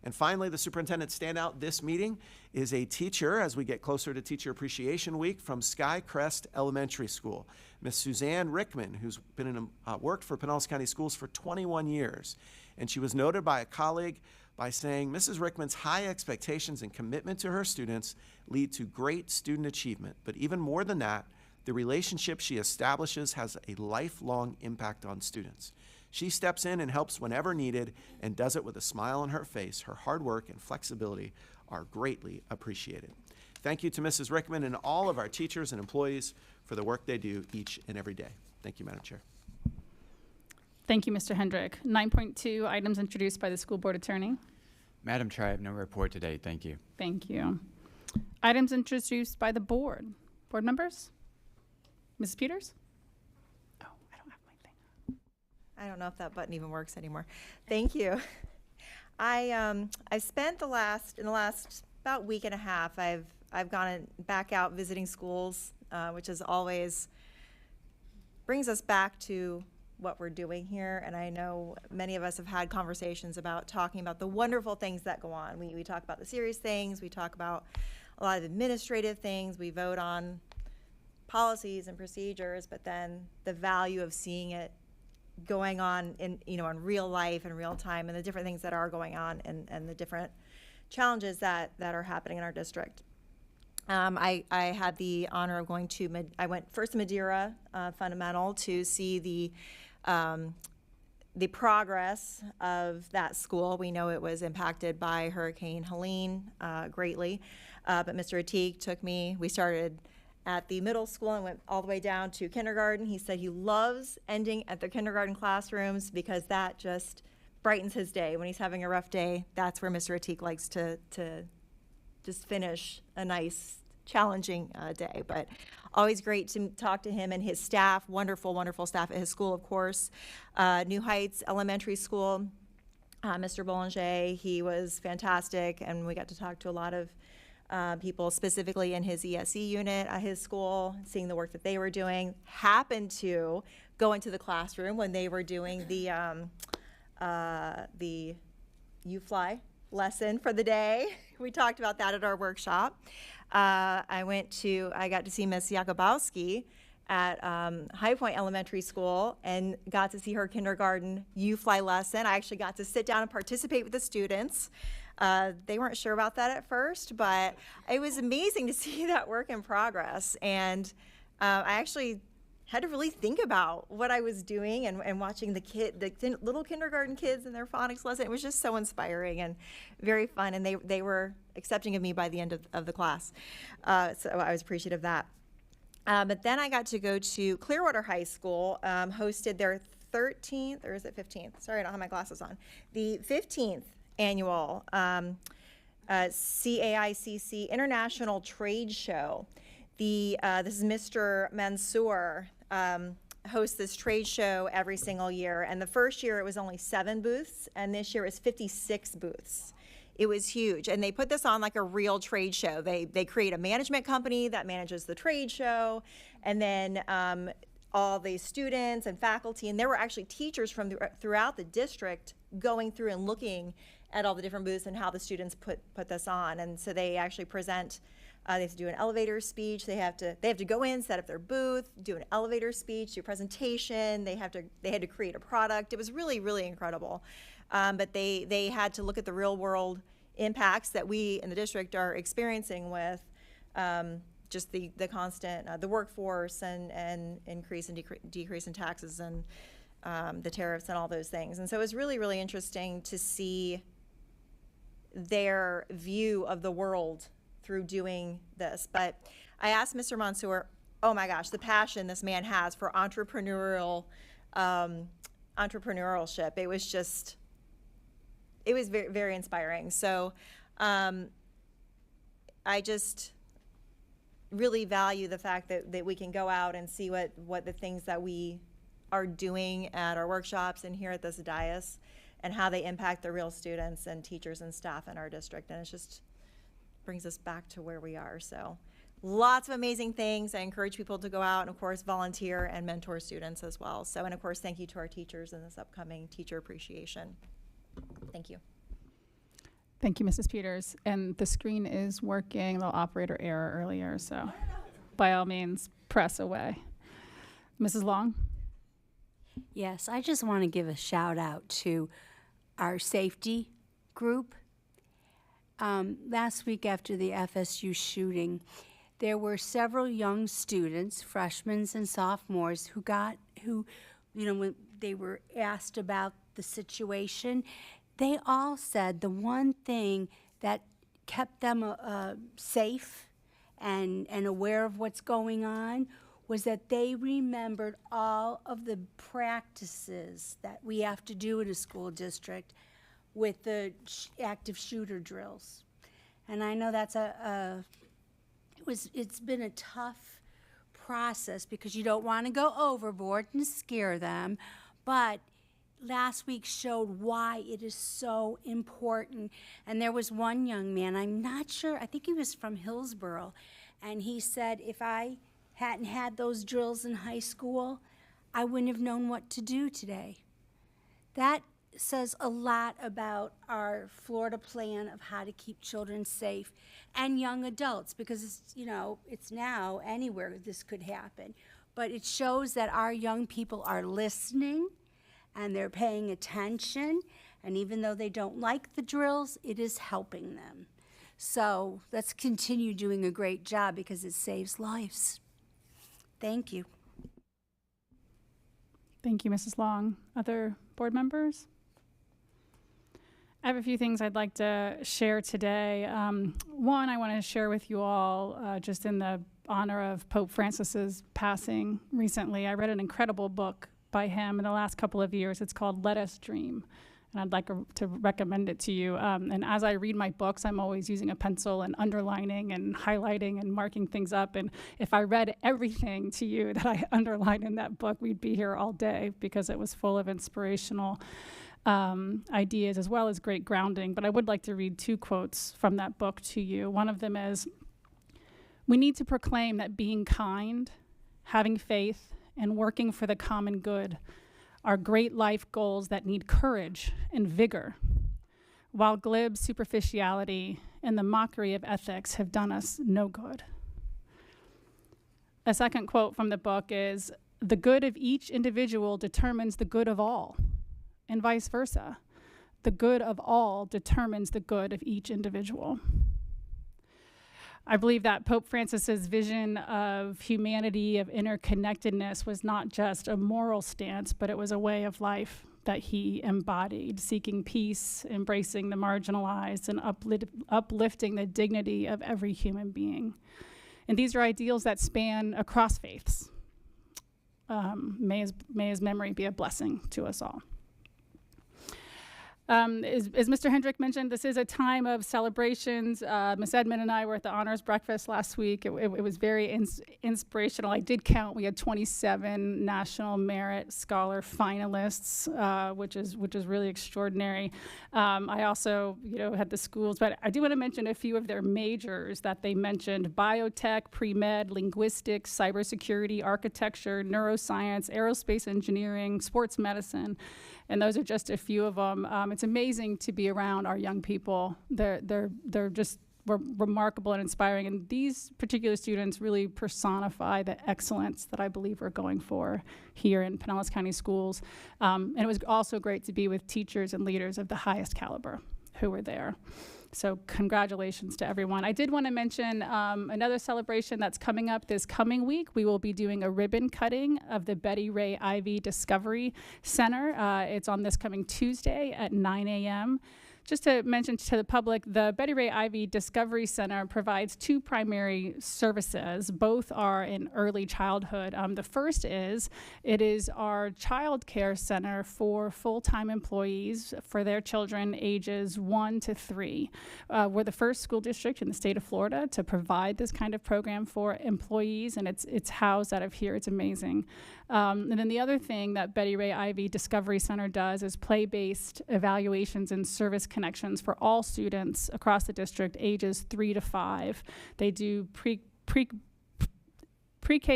And finally, the superintendent standout this meeting is a teacher, as we get closer to Teacher Appreciation Week, from Skycrest Elementary School, Miss Suzanne Rickman, who's been worked for Pinellas County Schools for 21 years. And she was noted by a colleague by saying, Mrs. Rickman's high expectations and commitment to her students lead to great student achievement. But even more than that, the relationship she establishes has a lifelong impact on students. She steps in and helps whenever needed and does it with a smile on her face. Her hard work and flexibility are greatly appreciated. Thank you to Mrs. Rickman and all of our teachers and employees for the work they do each and every day. Thank you, Madam Chair. Thank you, Mr. Hendrick. 9.2, items introduced by the school board attorney. Madam Chair, I have no report today. Thank you. Thank you. Items introduced by the board. Board members? Mrs. Peters? Oh, I don't have my thing. I don't know if that button even works anymore. Thank you. I spent in the last about week and a half, I've gone back out visiting schools, which is always brings us back to what we're doing here. And I know many of us have had conversations about talking about the wonderful things that go on. We talk about the serious things, we talk about a lot of administrative things, we vote on policies and procedures, but then the value of seeing it going on in real life and real time, and the different things that are going on, and the different challenges that are happening in our district. I had the honor of going to I went first to Madeira Fundamental to see the progress of that school. We know it was impacted by Hurricane Helene greatly, but Mr. Ateek took me. We started at the middle school and went all the way down to kindergarten. He said he loves ending at the kindergarten classrooms because that just brightens his day. When he's having a rough day, that's where Mr. Atik likes to just finish a nice, challenging day. But always great to talk to him and his staff, wonderful, wonderful staff at his school, of course. New Heights Elementary School, Mr. Boulanger, he was fantastic, and we got to talk to a lot of people specifically in his ESE unit at his school, seeing the work that they were doing. Happened to go into the classroom when they were doing the You Fly lesson for the day. We talked about that at our workshop. I got to see Miss Jakubowski at High Point Elementary School and got to see her kindergarten You Fly lesson. I actually got to sit down and participate with the students. They weren't sure about that at first, but it was amazing to see that work in progress. And I actually had to really think about what I was doing and watching the little kindergarten kids in their phonics lesson. It was just so inspiring and very fun, and they were accepting of me by the end of the class. So I was appreciative of that. But then I got to go to Clearwater High School, hosted their 13th, or is it 15th? Sorry, I don't have my glasses on. The 15th annual CAICC International Trade Show. This is Mr. Mansour hosts this trade show every single year. And the first year it was only 7 booths, and this year it was 56 booths. It was huge. And they put this on like a real trade show. They create a management company that manages the trade show, and then all the students and faculty, and there were actually teachers from throughout the district going through and looking at all the different booths and how the students put this on. And so they actually present, they have to do an elevator speech, they have to go in, set up their booth, do an elevator speech, do a presentation, they had to create a product. It was really, really incredible. But they had to look at the real world impacts that we in the district are experiencing with just the constant, the workforce and increase and decrease in taxes and the tariffs and all those things. And so it was really, really interesting to see their view of the world through doing this. But I asked Mr. Mansour, oh my gosh, the passion this man has for entrepreneurship. It was very, very inspiring. So I just really value the fact that we can go out and see what the things that we are doing at our workshops and here at this dais and how they impact the real students and teachers and staff in our district. And it just brings us back to where we are. So lots of amazing things. I encourage people to go out and, of course, volunteer and mentor students as well. So, and of course, thank you to our teachers in this upcoming Teacher Appreciation. Thank you. Thank you, Mrs. Peters. And the screen is working, a little operator error earlier, so by all means, press away. Mrs. Long? Yes, I just want to give a shout out to our safety group. Last week after the FSU shooting, there were several young students, freshmen and sophomores, who, when they were asked about the situation, they all said the one thing that kept them safe and aware of what's going on was that they remembered all of the practices that we have to do in a school district with the active shooter drills. And I know that's it's been a tough process because you don't want to go overboard and scare them, but last week showed why it is so important. And there was one young man, I'm not sure, I think he was from Hillsborough, and he said, if I hadn't had those drills in high school, I wouldn't have known what to do today. That says a lot about our Florida plan of how to keep children safe and young adults, because it's now anywhere this could happen. But it shows that our young people are listening and they're paying attention, and even though they don't like the drills, it is helping them. So let's continue doing a great job because it saves lives. Thank you. Thank you, Mrs. Long. Other board members? I have a few things I'd like to share today. One, I want to share with you all just in the honor of Pope Francis's passing recently. I read an incredible book by him in the last couple of years. It's called Let Us Dream, and I'd like to recommend it to you. And as I read my books, I'm always using a pencil and underlining and highlighting and marking things up. And if I read everything to you that I underlined in that book, we'd be here all day, because it was full of inspirational ideas as well as great grounding. But I would like to read 2 quotes from that book to you. One of them is, "We need to proclaim that being kind, having faith, and working for the common good are great life goals that need courage and vigor, while glib superficiality and the mockery of ethics have done us no good." A second quote from the book is, "The good of each individual determines the good of all, and vice versa. The good of all determines the good of each individual." I believe that Pope Francis's vision of humanity, of interconnectedness, was not just a moral stance, but it was a way of life that he embodied, seeking peace, embracing the marginalized, and uplifting the dignity of every human being. And these are ideals that span across faiths. May his memory be a blessing to us all. As Mr. Hendrick mentioned, this is a time of celebrations. Ms. Edmond and I were at the honors breakfast last week. It was very inspirational. I did count. We had 27 National Merit Scholar finalists, which is really extraordinary. I also, had the schools, but I do want to mention a few of their majors that they mentioned: biotech, pre-med, linguistics, cybersecurity, architecture, neuroscience, aerospace engineering, sports medicine. And those are just a few of them. It's amazing to be around our young people. They're just remarkable and inspiring. And these particular students really personify the excellence that I believe we're going for here in Pinellas County Schools. And it was also great to be with teachers and leaders of the highest caliber who were there. So congratulations to everyone. I did want to mention another celebration that's coming up this coming week. We will be doing a ribbon cutting of the Betty Ray Ivy Discovery Center. It's on this coming Tuesday at 9 a.m. Just to mention to the public, the Betty Ray Ivy Discovery Center provides 2 primary services. Both are in early childhood. The first is, it is our child care center for full-time employees for their children ages 1 to 3. We're the first school district in the state of Florida to provide this kind of program for employees, and it's housed out of here. It's amazing. And then the other thing that Betty Ray Ivy Discovery Center does is play-based evaluations and service connections for all students across the district ages 3 to 5. They do pre-K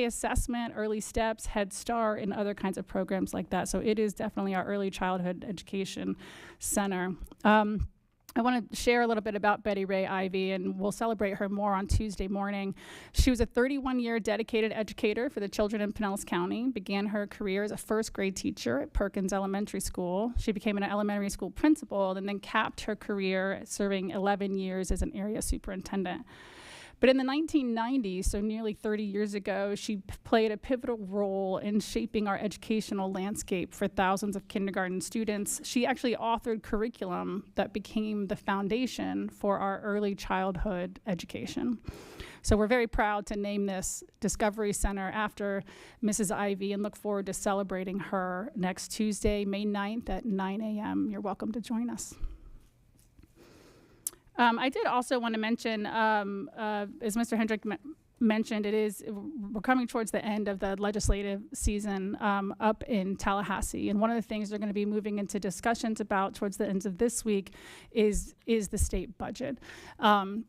assessment, early steps, Head Start, and other kinds of programs like that. So it is definitely our early childhood education center. I want to share a little bit about Betty Ray Ivy, and we'll celebrate her more on Tuesday morning. She was a 31-year dedicated educator for the children in Pinellas County, began her career as a first-grade teacher at Perkins Elementary School. She became an elementary school principal and then capped her career serving 11 years as an area superintendent. But in the 1990s, so nearly 30 years ago, she played a pivotal role in shaping our educational landscape for thousands of kindergarten students. She actually authored curriculum that became the foundation for our early childhood education. So we're very proud to name this Discovery Center after Mrs. Ivy and look forward to celebrating her next Tuesday, May 9th at 9 a.m. You're welcome to join us. I did also want to mention, as Mr. Hendrick mentioned, we're coming towards the end of the legislative season up in Tallahassee, and one of the things they're going to be moving into discussions about towards the end of this week is the state budget.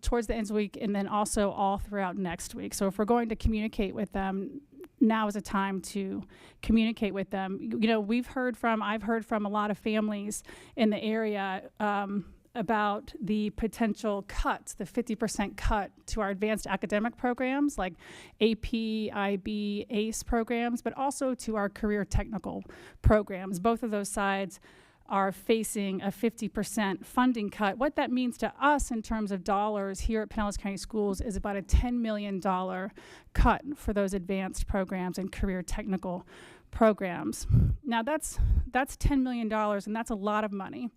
Towards the end of the week, and then also all throughout next week. So if we're going to communicate with them, now is a time to communicate with them. I've heard from a lot of families in the area about the potential cuts, the 50% cut to our advanced academic programs like AP, IB, ACE programs, but also to our career technical programs. Both of those sides are facing a 50% funding cut. What that means to us in terms of dollars here at Pinellas County Schools is about a $10 million cut for those advanced programs and career technical programs. Now that's $10 million, and that's a lot of money.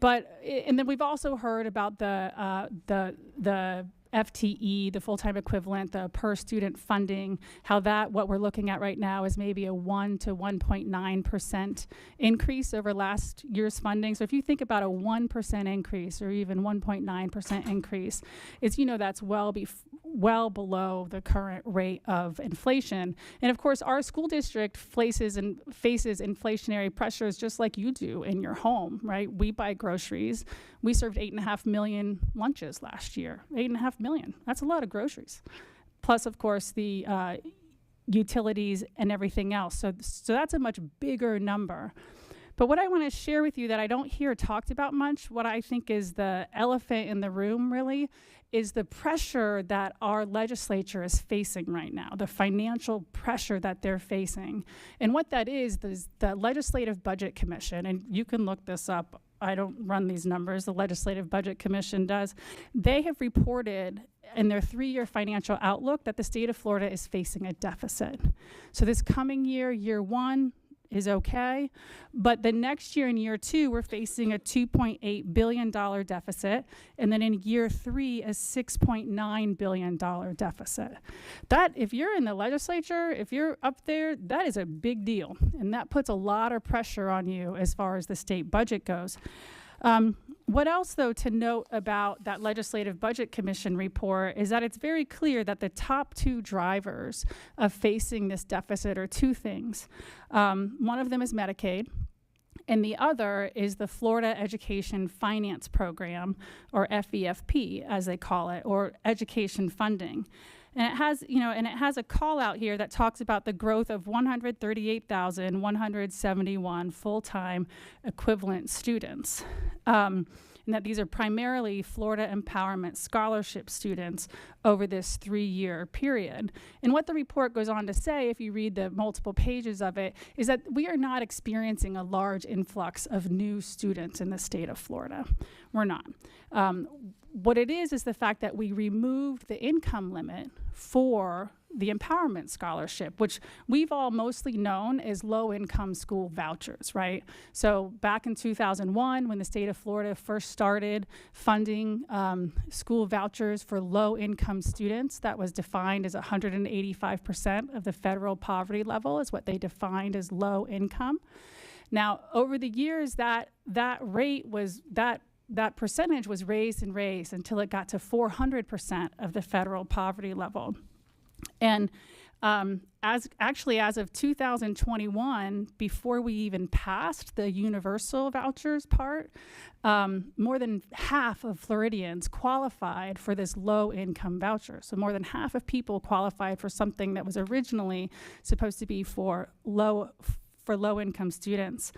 And then we've also heard about the FTE, the full-time equivalent, the per student funding, how that, what we're looking at right now is maybe a 1 to 1.9% increase over last year's funding. So if you think about a 1% increase or even 1.9% increase, it's, that's well below the current rate of inflation. And of course, our school district faces inflationary pressures just like you do in your home, right? We buy groceries. We served 8.5 million lunches last year. 8.5 million. That's a lot of groceries. Plus, of course, the utilities and everything else. So that's a much bigger number. But what I want to share with you that I don't hear talked about much, what I think is the elephant in the room really, is the pressure that our legislature is facing right now, the financial pressure that they're facing. And what that is the Legislative Budget Commission, and you can look this up. I don't run these numbers, the Legislative Budget Commission does. They have reported in their 3-year financial outlook that the state of Florida is facing a deficit. So this coming year, year 1, is okay, but the next year in year 2, we're facing a $2.8 billion deficit, and then in year 3, a $6.9 billion deficit. That, if you're in the legislature, if you're up there, that is a big deal, and that puts a lot of pressure on you as far as the state budget goes. What else, though, to note about that Legislative Budget Commission report is that it's very clear that the top 2 drivers of facing this deficit are 2 things. One of them is Medicaid, and the other is the Florida Education Finance Program, or FEFP, as they call it, or education funding. And it has, a call out here that talks about the growth of 138,171 full-time equivalent students. And that these are primarily Florida Empowerment Scholarship students over this 3-year period. And what the report goes on to say, if you read the multiple pages of it, is that we are not experiencing a large influx of new students in the state of Florida. We're not. What it is the fact that we removed the income limit for the empowerment scholarship, which we've all mostly known as low-income school vouchers, right? So back in 2001, when the state of Florida first started funding school vouchers for low-income students, that was defined as 185% of the federal poverty level is what they defined as low income. Now, over the years, that percentage was raised and raised until it got to 400% of the federal poverty level. And as of 2021, before we even passed the universal vouchers part, more than half of Floridians qualified for this low-income voucher. So more than half of people qualified for something that was originally supposed to be for low-income students.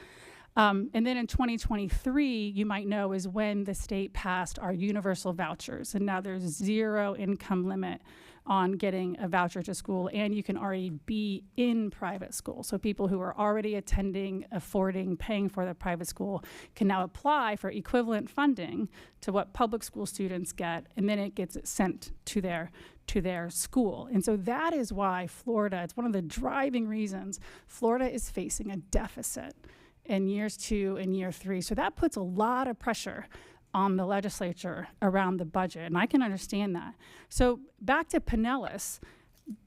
And then in 2023, you might know, is when the state passed our universal vouchers. And now there's 0 income limit on getting a voucher to school, and you can already be in private school. So people who are already attending, affording, paying for the private school can now apply for equivalent funding to what public school students get, and then it gets sent to their school. And so that is why Florida, it's one of the driving reasons Florida is facing a deficit in years 2 and year 3. So that puts a lot of pressure on the legislature around the budget, and I can understand that. So back to Pinellas,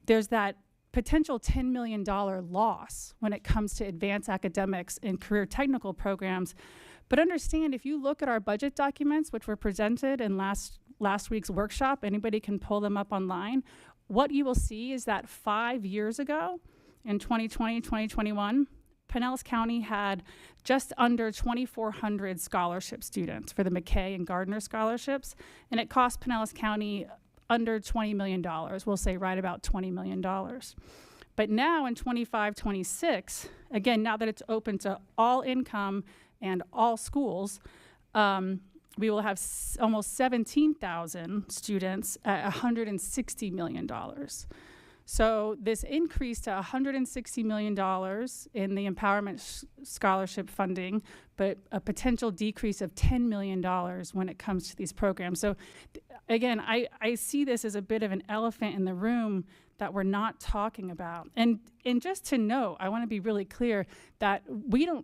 there's that potential $10 million loss when it comes to advanced academics and career technical programs. But understand, if you look at our budget documents, which were presented in last week's workshop, anybody can pull them up online, what you will see is that 5 years ago, in 2020, 2021, Pinellas County had just under 2,400 scholarship students for the McKay and Gardner scholarships, and it cost Pinellas County under $20 million. We'll say right about $20 million. But now in 25-26, again, now that it's open to all income and all schools, we will have almost 17,000 students at $160 million. So this increase to $160 million in the empowerment scholarship funding, but a potential decrease of $10 million when it comes to these programs. So again, I see this as a bit of an elephant in the room that we're not talking about. And just to note, I want to be really clear that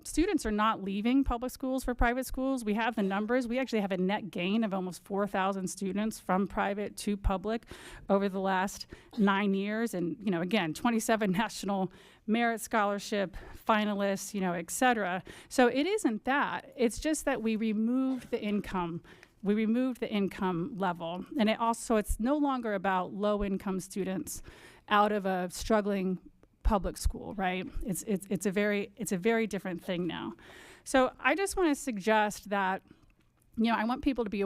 students are not leaving public schools for private schools. We have the numbers. We actually have a net gain of almost 4,000 students from private to public over the last 9 years. And, again, 27 national merit scholarship finalists, et cetera. So it isn't that. It's just that we removed the income. We removed the income level. And it's no longer about low-income students out of a struggling public school, right? It's a very different thing now. So I just want to suggest that, I want people to be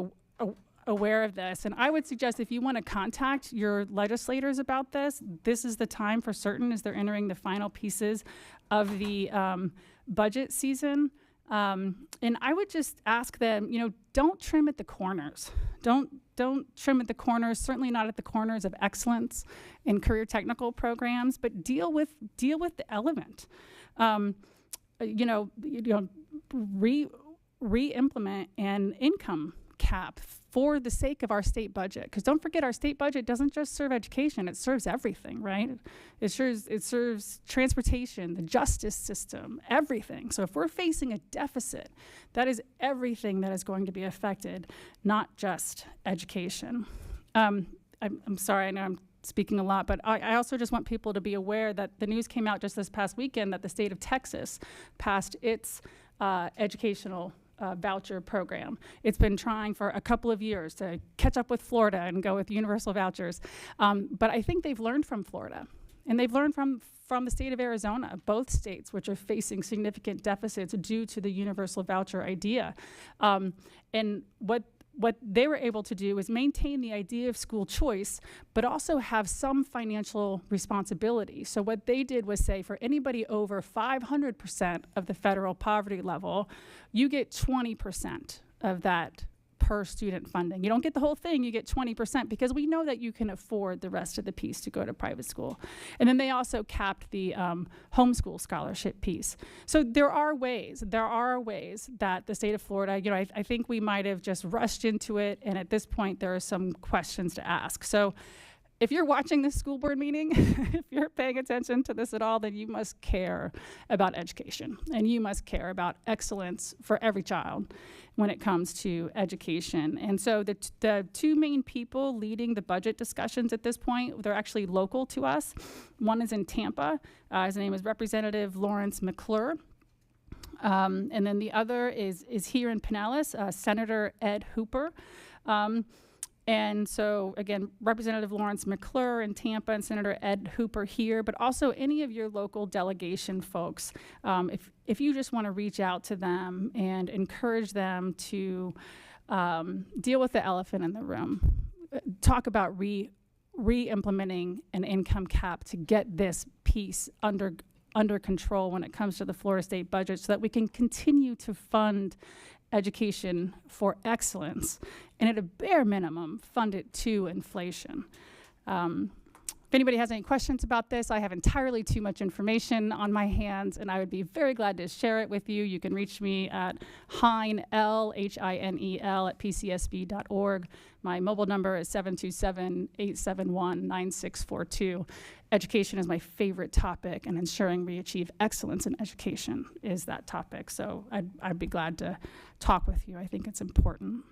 aware of this. And I would suggest if you want to contact your legislators about this, this is the time for certain as they're entering the final pieces of the budget season. And I would just ask them, don't trim at the corners. Don't trim at the corners, certainly not at the corners of excellence in career technical programs, but deal with the element. Re-implement an income cap for the sake of our state budget. Because don't forget, our state budget doesn't just serve education, it serves everything, right? It serves transportation, the justice system, everything. So if we're facing a deficit, that is everything that is going to be affected, not just education. I'm sorry, I know I'm speaking a lot, but I also just want people to be aware that the news came out just this past weekend that the state of Texas passed its educational voucher program. It's been trying for a couple of years to catch up with Florida and go with universal vouchers. But I think they've learned from Florida, and they've learned from the state of Arizona, both states which are facing significant deficits due to the universal voucher idea. And what they were able to do is maintain the idea of school choice, but also have some financial responsibility. So what they did was say for anybody over 500% of the federal poverty level, you get 20% of that per student funding. You don't get the whole thing, you get 20% because we know that you can afford the rest of the piece to go to private school. And then they also capped the homeschool scholarship piece. So there are ways that the state of Florida, I think we might have just rushed into it, and at this point there are some questions to ask. So if you're watching this school board meeting, if you're paying attention to this at all, then you must care about education, and you must care about excellence for every child when it comes to education. And so the two main people leading the budget discussions at this point, they're actually local to us. One is in Tampa. His name is Representative Lawrence McClure. And then the other is here in Pinellas, Senator Ed Hooper. And so, again, Representative Lawrence McClure in Tampa and Senator Ed Hooper here, but also any of your local delegation folks, if you just want to reach out to them and encourage them to deal with the elephant in the room, talk about re-implementing an income cap to get this piece under control when it comes to the Florida state budget so that we can continue to fund education for excellence, and at a bare minimum, fund it to inflation. If anybody has any questions about this, I have entirely too much information on my hands, and I would be very glad to share it with you. You can reach me at Hinel, Hinel, at pcsb.org. My mobile number is 727-871-9642. Education is my favorite topic, and ensuring we achieve excellence in education is that topic. So I'd be glad to talk with you. I think it's important.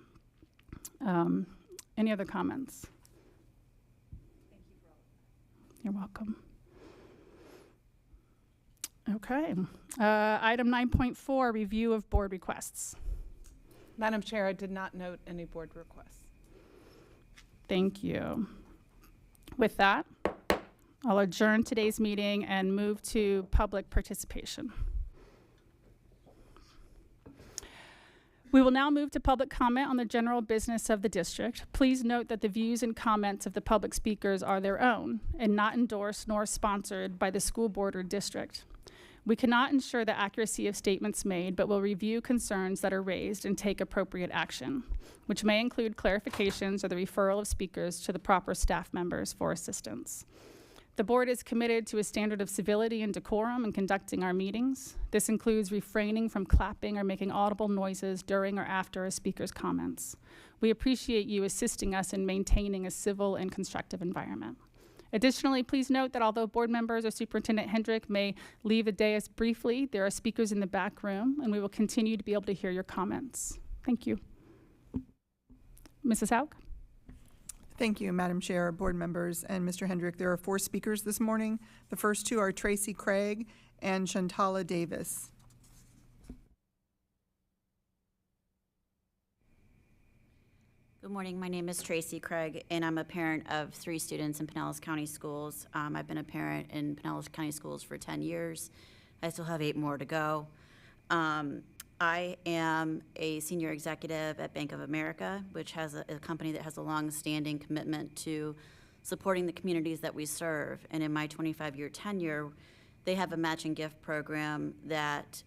Any other comments? You're welcome. Okay. Item 9.4, review of board requests. Madam Chair, I did not note any board requests. Thank you. With that, I'll adjourn today's meeting and move to public participation. We will now move to public comment on the general business of the district. Please note that the views and comments of the public speakers are their own and not endorsed nor sponsored by the school board or district. We cannot ensure the accuracy of statements made, but will review concerns that are raised and take appropriate action, which may include clarifications or the referral of speakers to the proper staff members for assistance. The board is committed to a standard of civility and decorum in conducting our meetings. This includes refraining from clapping or making audible noises during or after a speaker's comments. We appreciate you assisting us in maintaining a civil and constructive environment. Additionally, please note that although board members or Superintendent Hendrick may leave the dais briefly, there are speakers in the back room, and we will continue to be able to hear your comments. Thank you. Mrs. Haug? Thank you, Madam Chair, board members, and Mr. Hendrick. There are 4 speakers this morning. The first 2 are Tracy Craig and Shantala Davis. Good morning. My name is Tracy Craig, and I'm a parent of 3 students in Pinellas County Schools. I've been a parent in Pinellas County Schools for 10 years. I still have 8 more to go. I am a senior executive at Bank of America, which has a company that has a long-standing commitment to supporting the communities that we serve. And in my 25-year tenure, they have a matching gift program that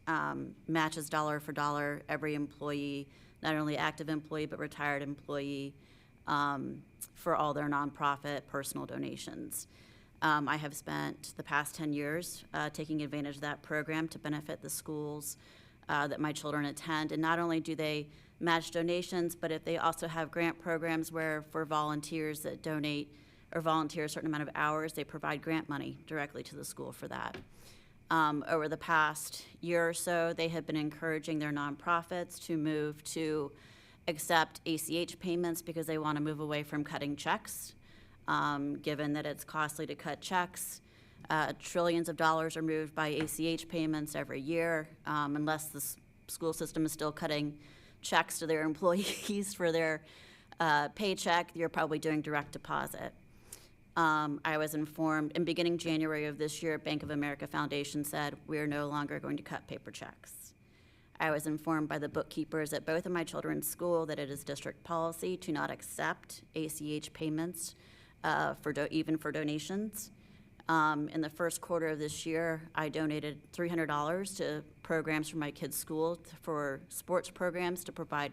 matches dollar for dollar every employee, not only active employee but retired employee, for all their nonprofit personal donations. I have spent the past 10 years taking advantage of that program to benefit the schools that my children attend. And not only do they match donations, but if they also have grant programs where for volunteers that donate or volunteer a certain amount of hours, they provide grant money directly to the school for that. Over the past year or so, they have been encouraging their nonprofits to move to accept ACH payments because they want to move away from cutting checks, given that it's costly to cut checks. Trillions of dollars are moved by ACH payments every year. Unless the school system is still cutting checks to their employees for their paycheck, you're probably doing direct deposit. I was informed in beginning January of this year, Bank of America Foundation said, we're no longer going to cut paper checks. I was informed by the bookkeepers at both of my children's school that it is district policy to not accept ACH payments even for donations. In the first quarter of this year, I donated $300 to programs for my kids' school for sports programs to provide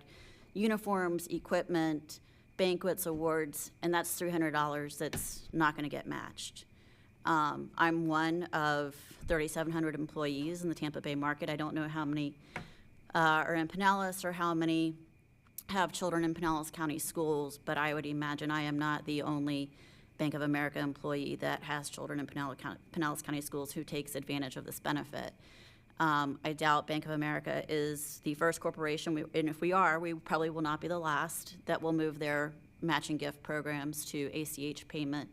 uniforms, equipment, banquets, awards, and that's $300 that's not going to get matched. I'm one of 3,700 employees in the Tampa Bay market. I don't know how many are in Pinellas or how many have children in Pinellas County Schools, but I would imagine I am not the only Bank of America employee that has children in Pinellas County Schools who takes advantage of this benefit. I doubt Bank of America is the first corporation, and if we are, we probably will not be the last that will move their matching gift programs to ACH payment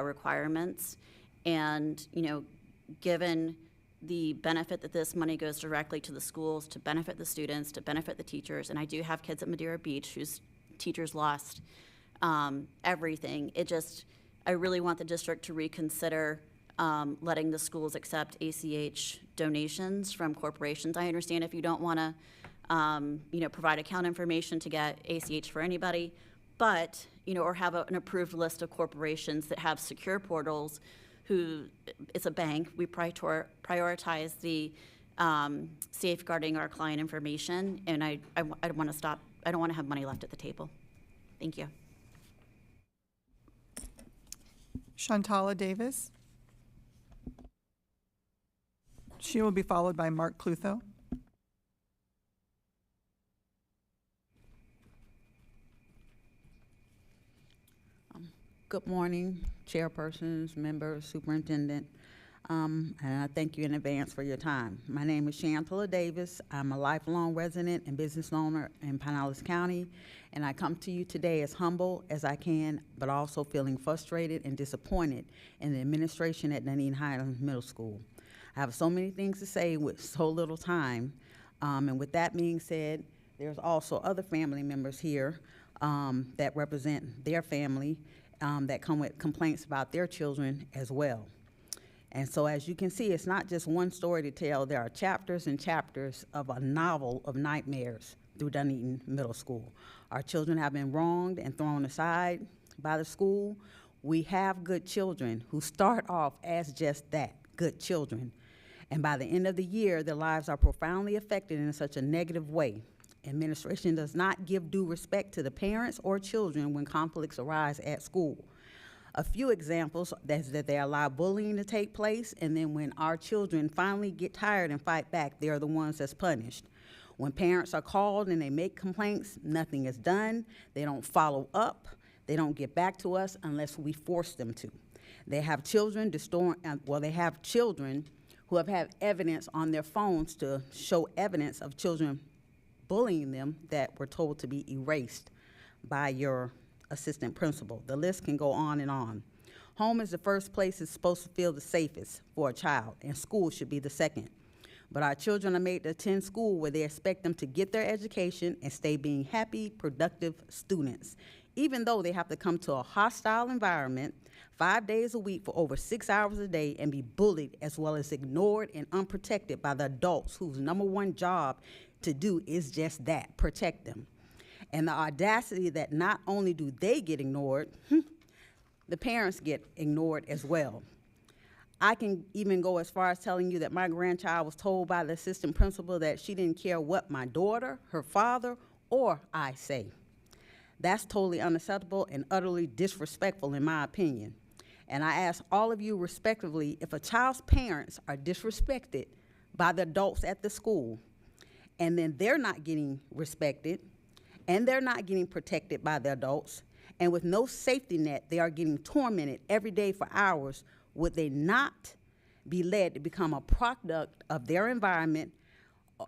requirements. And, you know, given the benefit that this money goes directly to the schools to benefit the students, to benefit the teachers, and I do have kids at Madeira Beach whose teachers lost everything. I really want the district to reconsider letting the schools accept ACH donations from corporations. I understand if you don't want to, provide account information to get ACH for anybody, but, or have an approved list of corporations that have secure portals it's a bank. We prioritize the safeguarding our client information, and I want to stop. I don't want to have money left at the table. Thank you. Shantala Davis. She will be followed by Mark Clutho. Good morning, chairpersons, members, superintendent, and I thank you in advance for your time. My name is Shantala Davis. I'm a lifelong resident and business owner in Pinellas County, and I come to you today as humble as I can, but also feeling frustrated and disappointed in the administration at Dunedin Highlands Middle School. I have so many things to say with so little time, and with that being said, there's also other family members here that represent their family that come with complaints about their children as well. And so as you can see, it's not just one story to tell. There are chapters and chapters of a novel of nightmares through Dunedin Middle School. Our children have been wronged and thrown aside by the school. We have good children who start off as just that, good children. And by the end of the year, their lives are profoundly affected in such a negative way. Administration does not give due respect to the parents or children when conflicts arise at school. A few examples is that they allow bullying to take place, and then when our children finally get tired and fight back, they're the ones that's punished. When parents are called and they make complaints, nothing is done. They don't follow up. They don't get back to us unless we force them to. They have children they have children who have had evidence on their phones to show evidence of children bullying them that were told to be erased by your assistant principal. The list can go on and on. Home is the first place it's supposed to feel the safest for a child, and school should be the second. But our children are made to attend school where they expect them to get their education and stay being happy, productive students, even though they have to come to a hostile environment 5 days a week for over 6 hours a day and be bullied as well as ignored and unprotected by the adults whose #1 job to do is just that, protect them. And the audacity that not only do they get ignored, the parents get ignored as well. I can even go as far as telling you that my grandchild was told by the assistant principal that she didn't care what my daughter, her father, or I say. That's totally unacceptable and utterly disrespectful in my opinion. And I ask all of you respectively, if a child's parents are disrespected by the adults at the school, and then they're not getting respected, and they're not getting protected by the adults, and with no safety net, they are getting tormented every day for hours, would they not be led to become a product of their environment?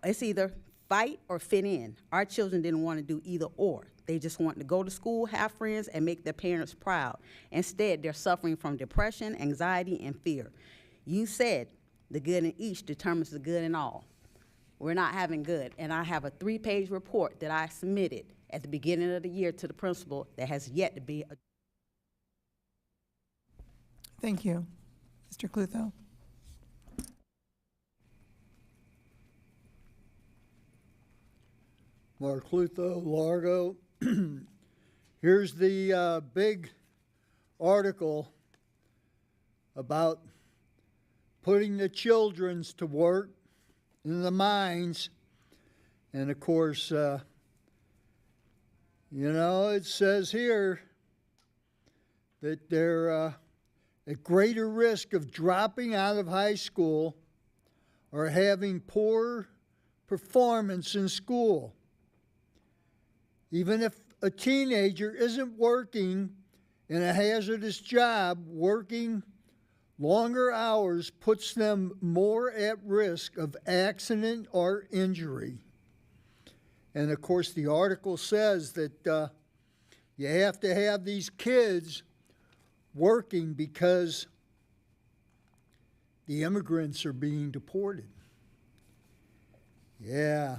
It's either fight or fit in. Our children didn't want to do either or. They just want to go to school, have friends, and make their parents proud. Instead, they're suffering from depression, anxiety, and fear. You said the good in each determines the good in all. We're not having good, and I have a 3-page report that I submitted at the beginning of the year to the principal that has yet to be. Thank you. Mr. Clutho. Mark Clutho, Largo. Here's the big article about putting the children's to work in the mines. And of course, you know, it says here that they're at greater risk of dropping out of high school or having poor performance in school. Even if a teenager isn't working in a hazardous job, working longer hours puts them more at risk of accident or injury. And of course, the article says that you have to have these kids working because the immigrants are being deported. Yeah.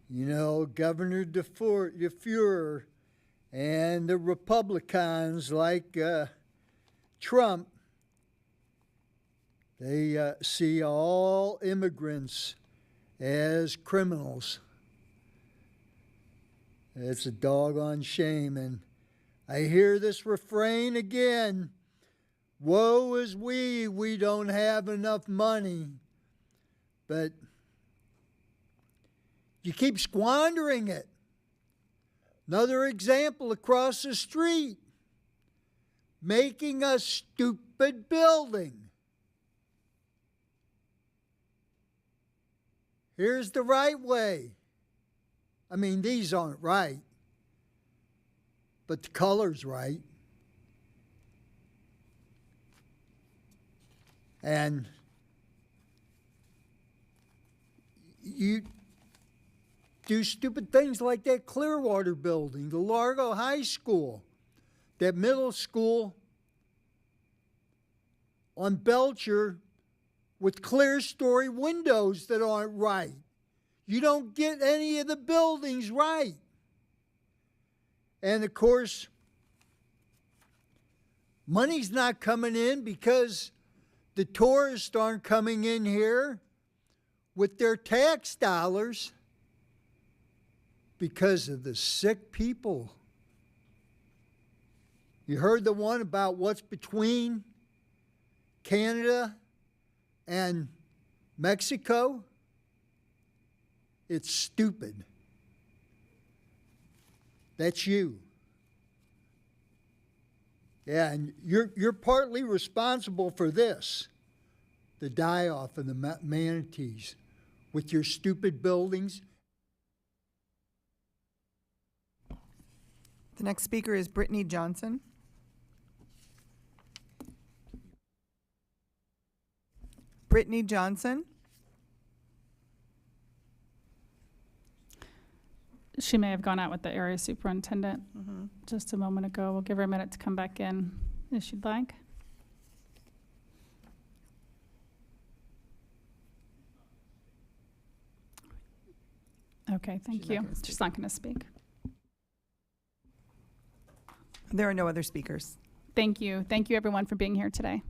You know, Governor DeFeur and the Republicans like Trump, they see all immigrants as criminals. It's a doggone shame. And I hear this refrain again, woe is we don't have enough money. But you keep squandering it. Another example across the street, making a stupid building. Here's the right way. I mean, these aren't right, but the color's right. And you do stupid things like that Clearwater building, the Largo High School, that middle school on Belcher with clear story windows that aren't right. You don't get any of the buildings right. And of course, money's not coming in because the tourists aren't coming in here with their tax dollars because of the sick people. You heard the one about what's between Canada and Mexico? It's stupid. That's you. Yeah, and you're partly responsible for this, the die-off of the manatees, with your stupid buildings. The next speaker is Brittany Johnson. Brittany Johnson. She may have gone out with the area superintendent just a moment ago. We'll give her a minute to come back in if she'd like. Okay, thank you. She's not going to speak. There are no other speakers. Thank you. Thank you, everyone, for being here today.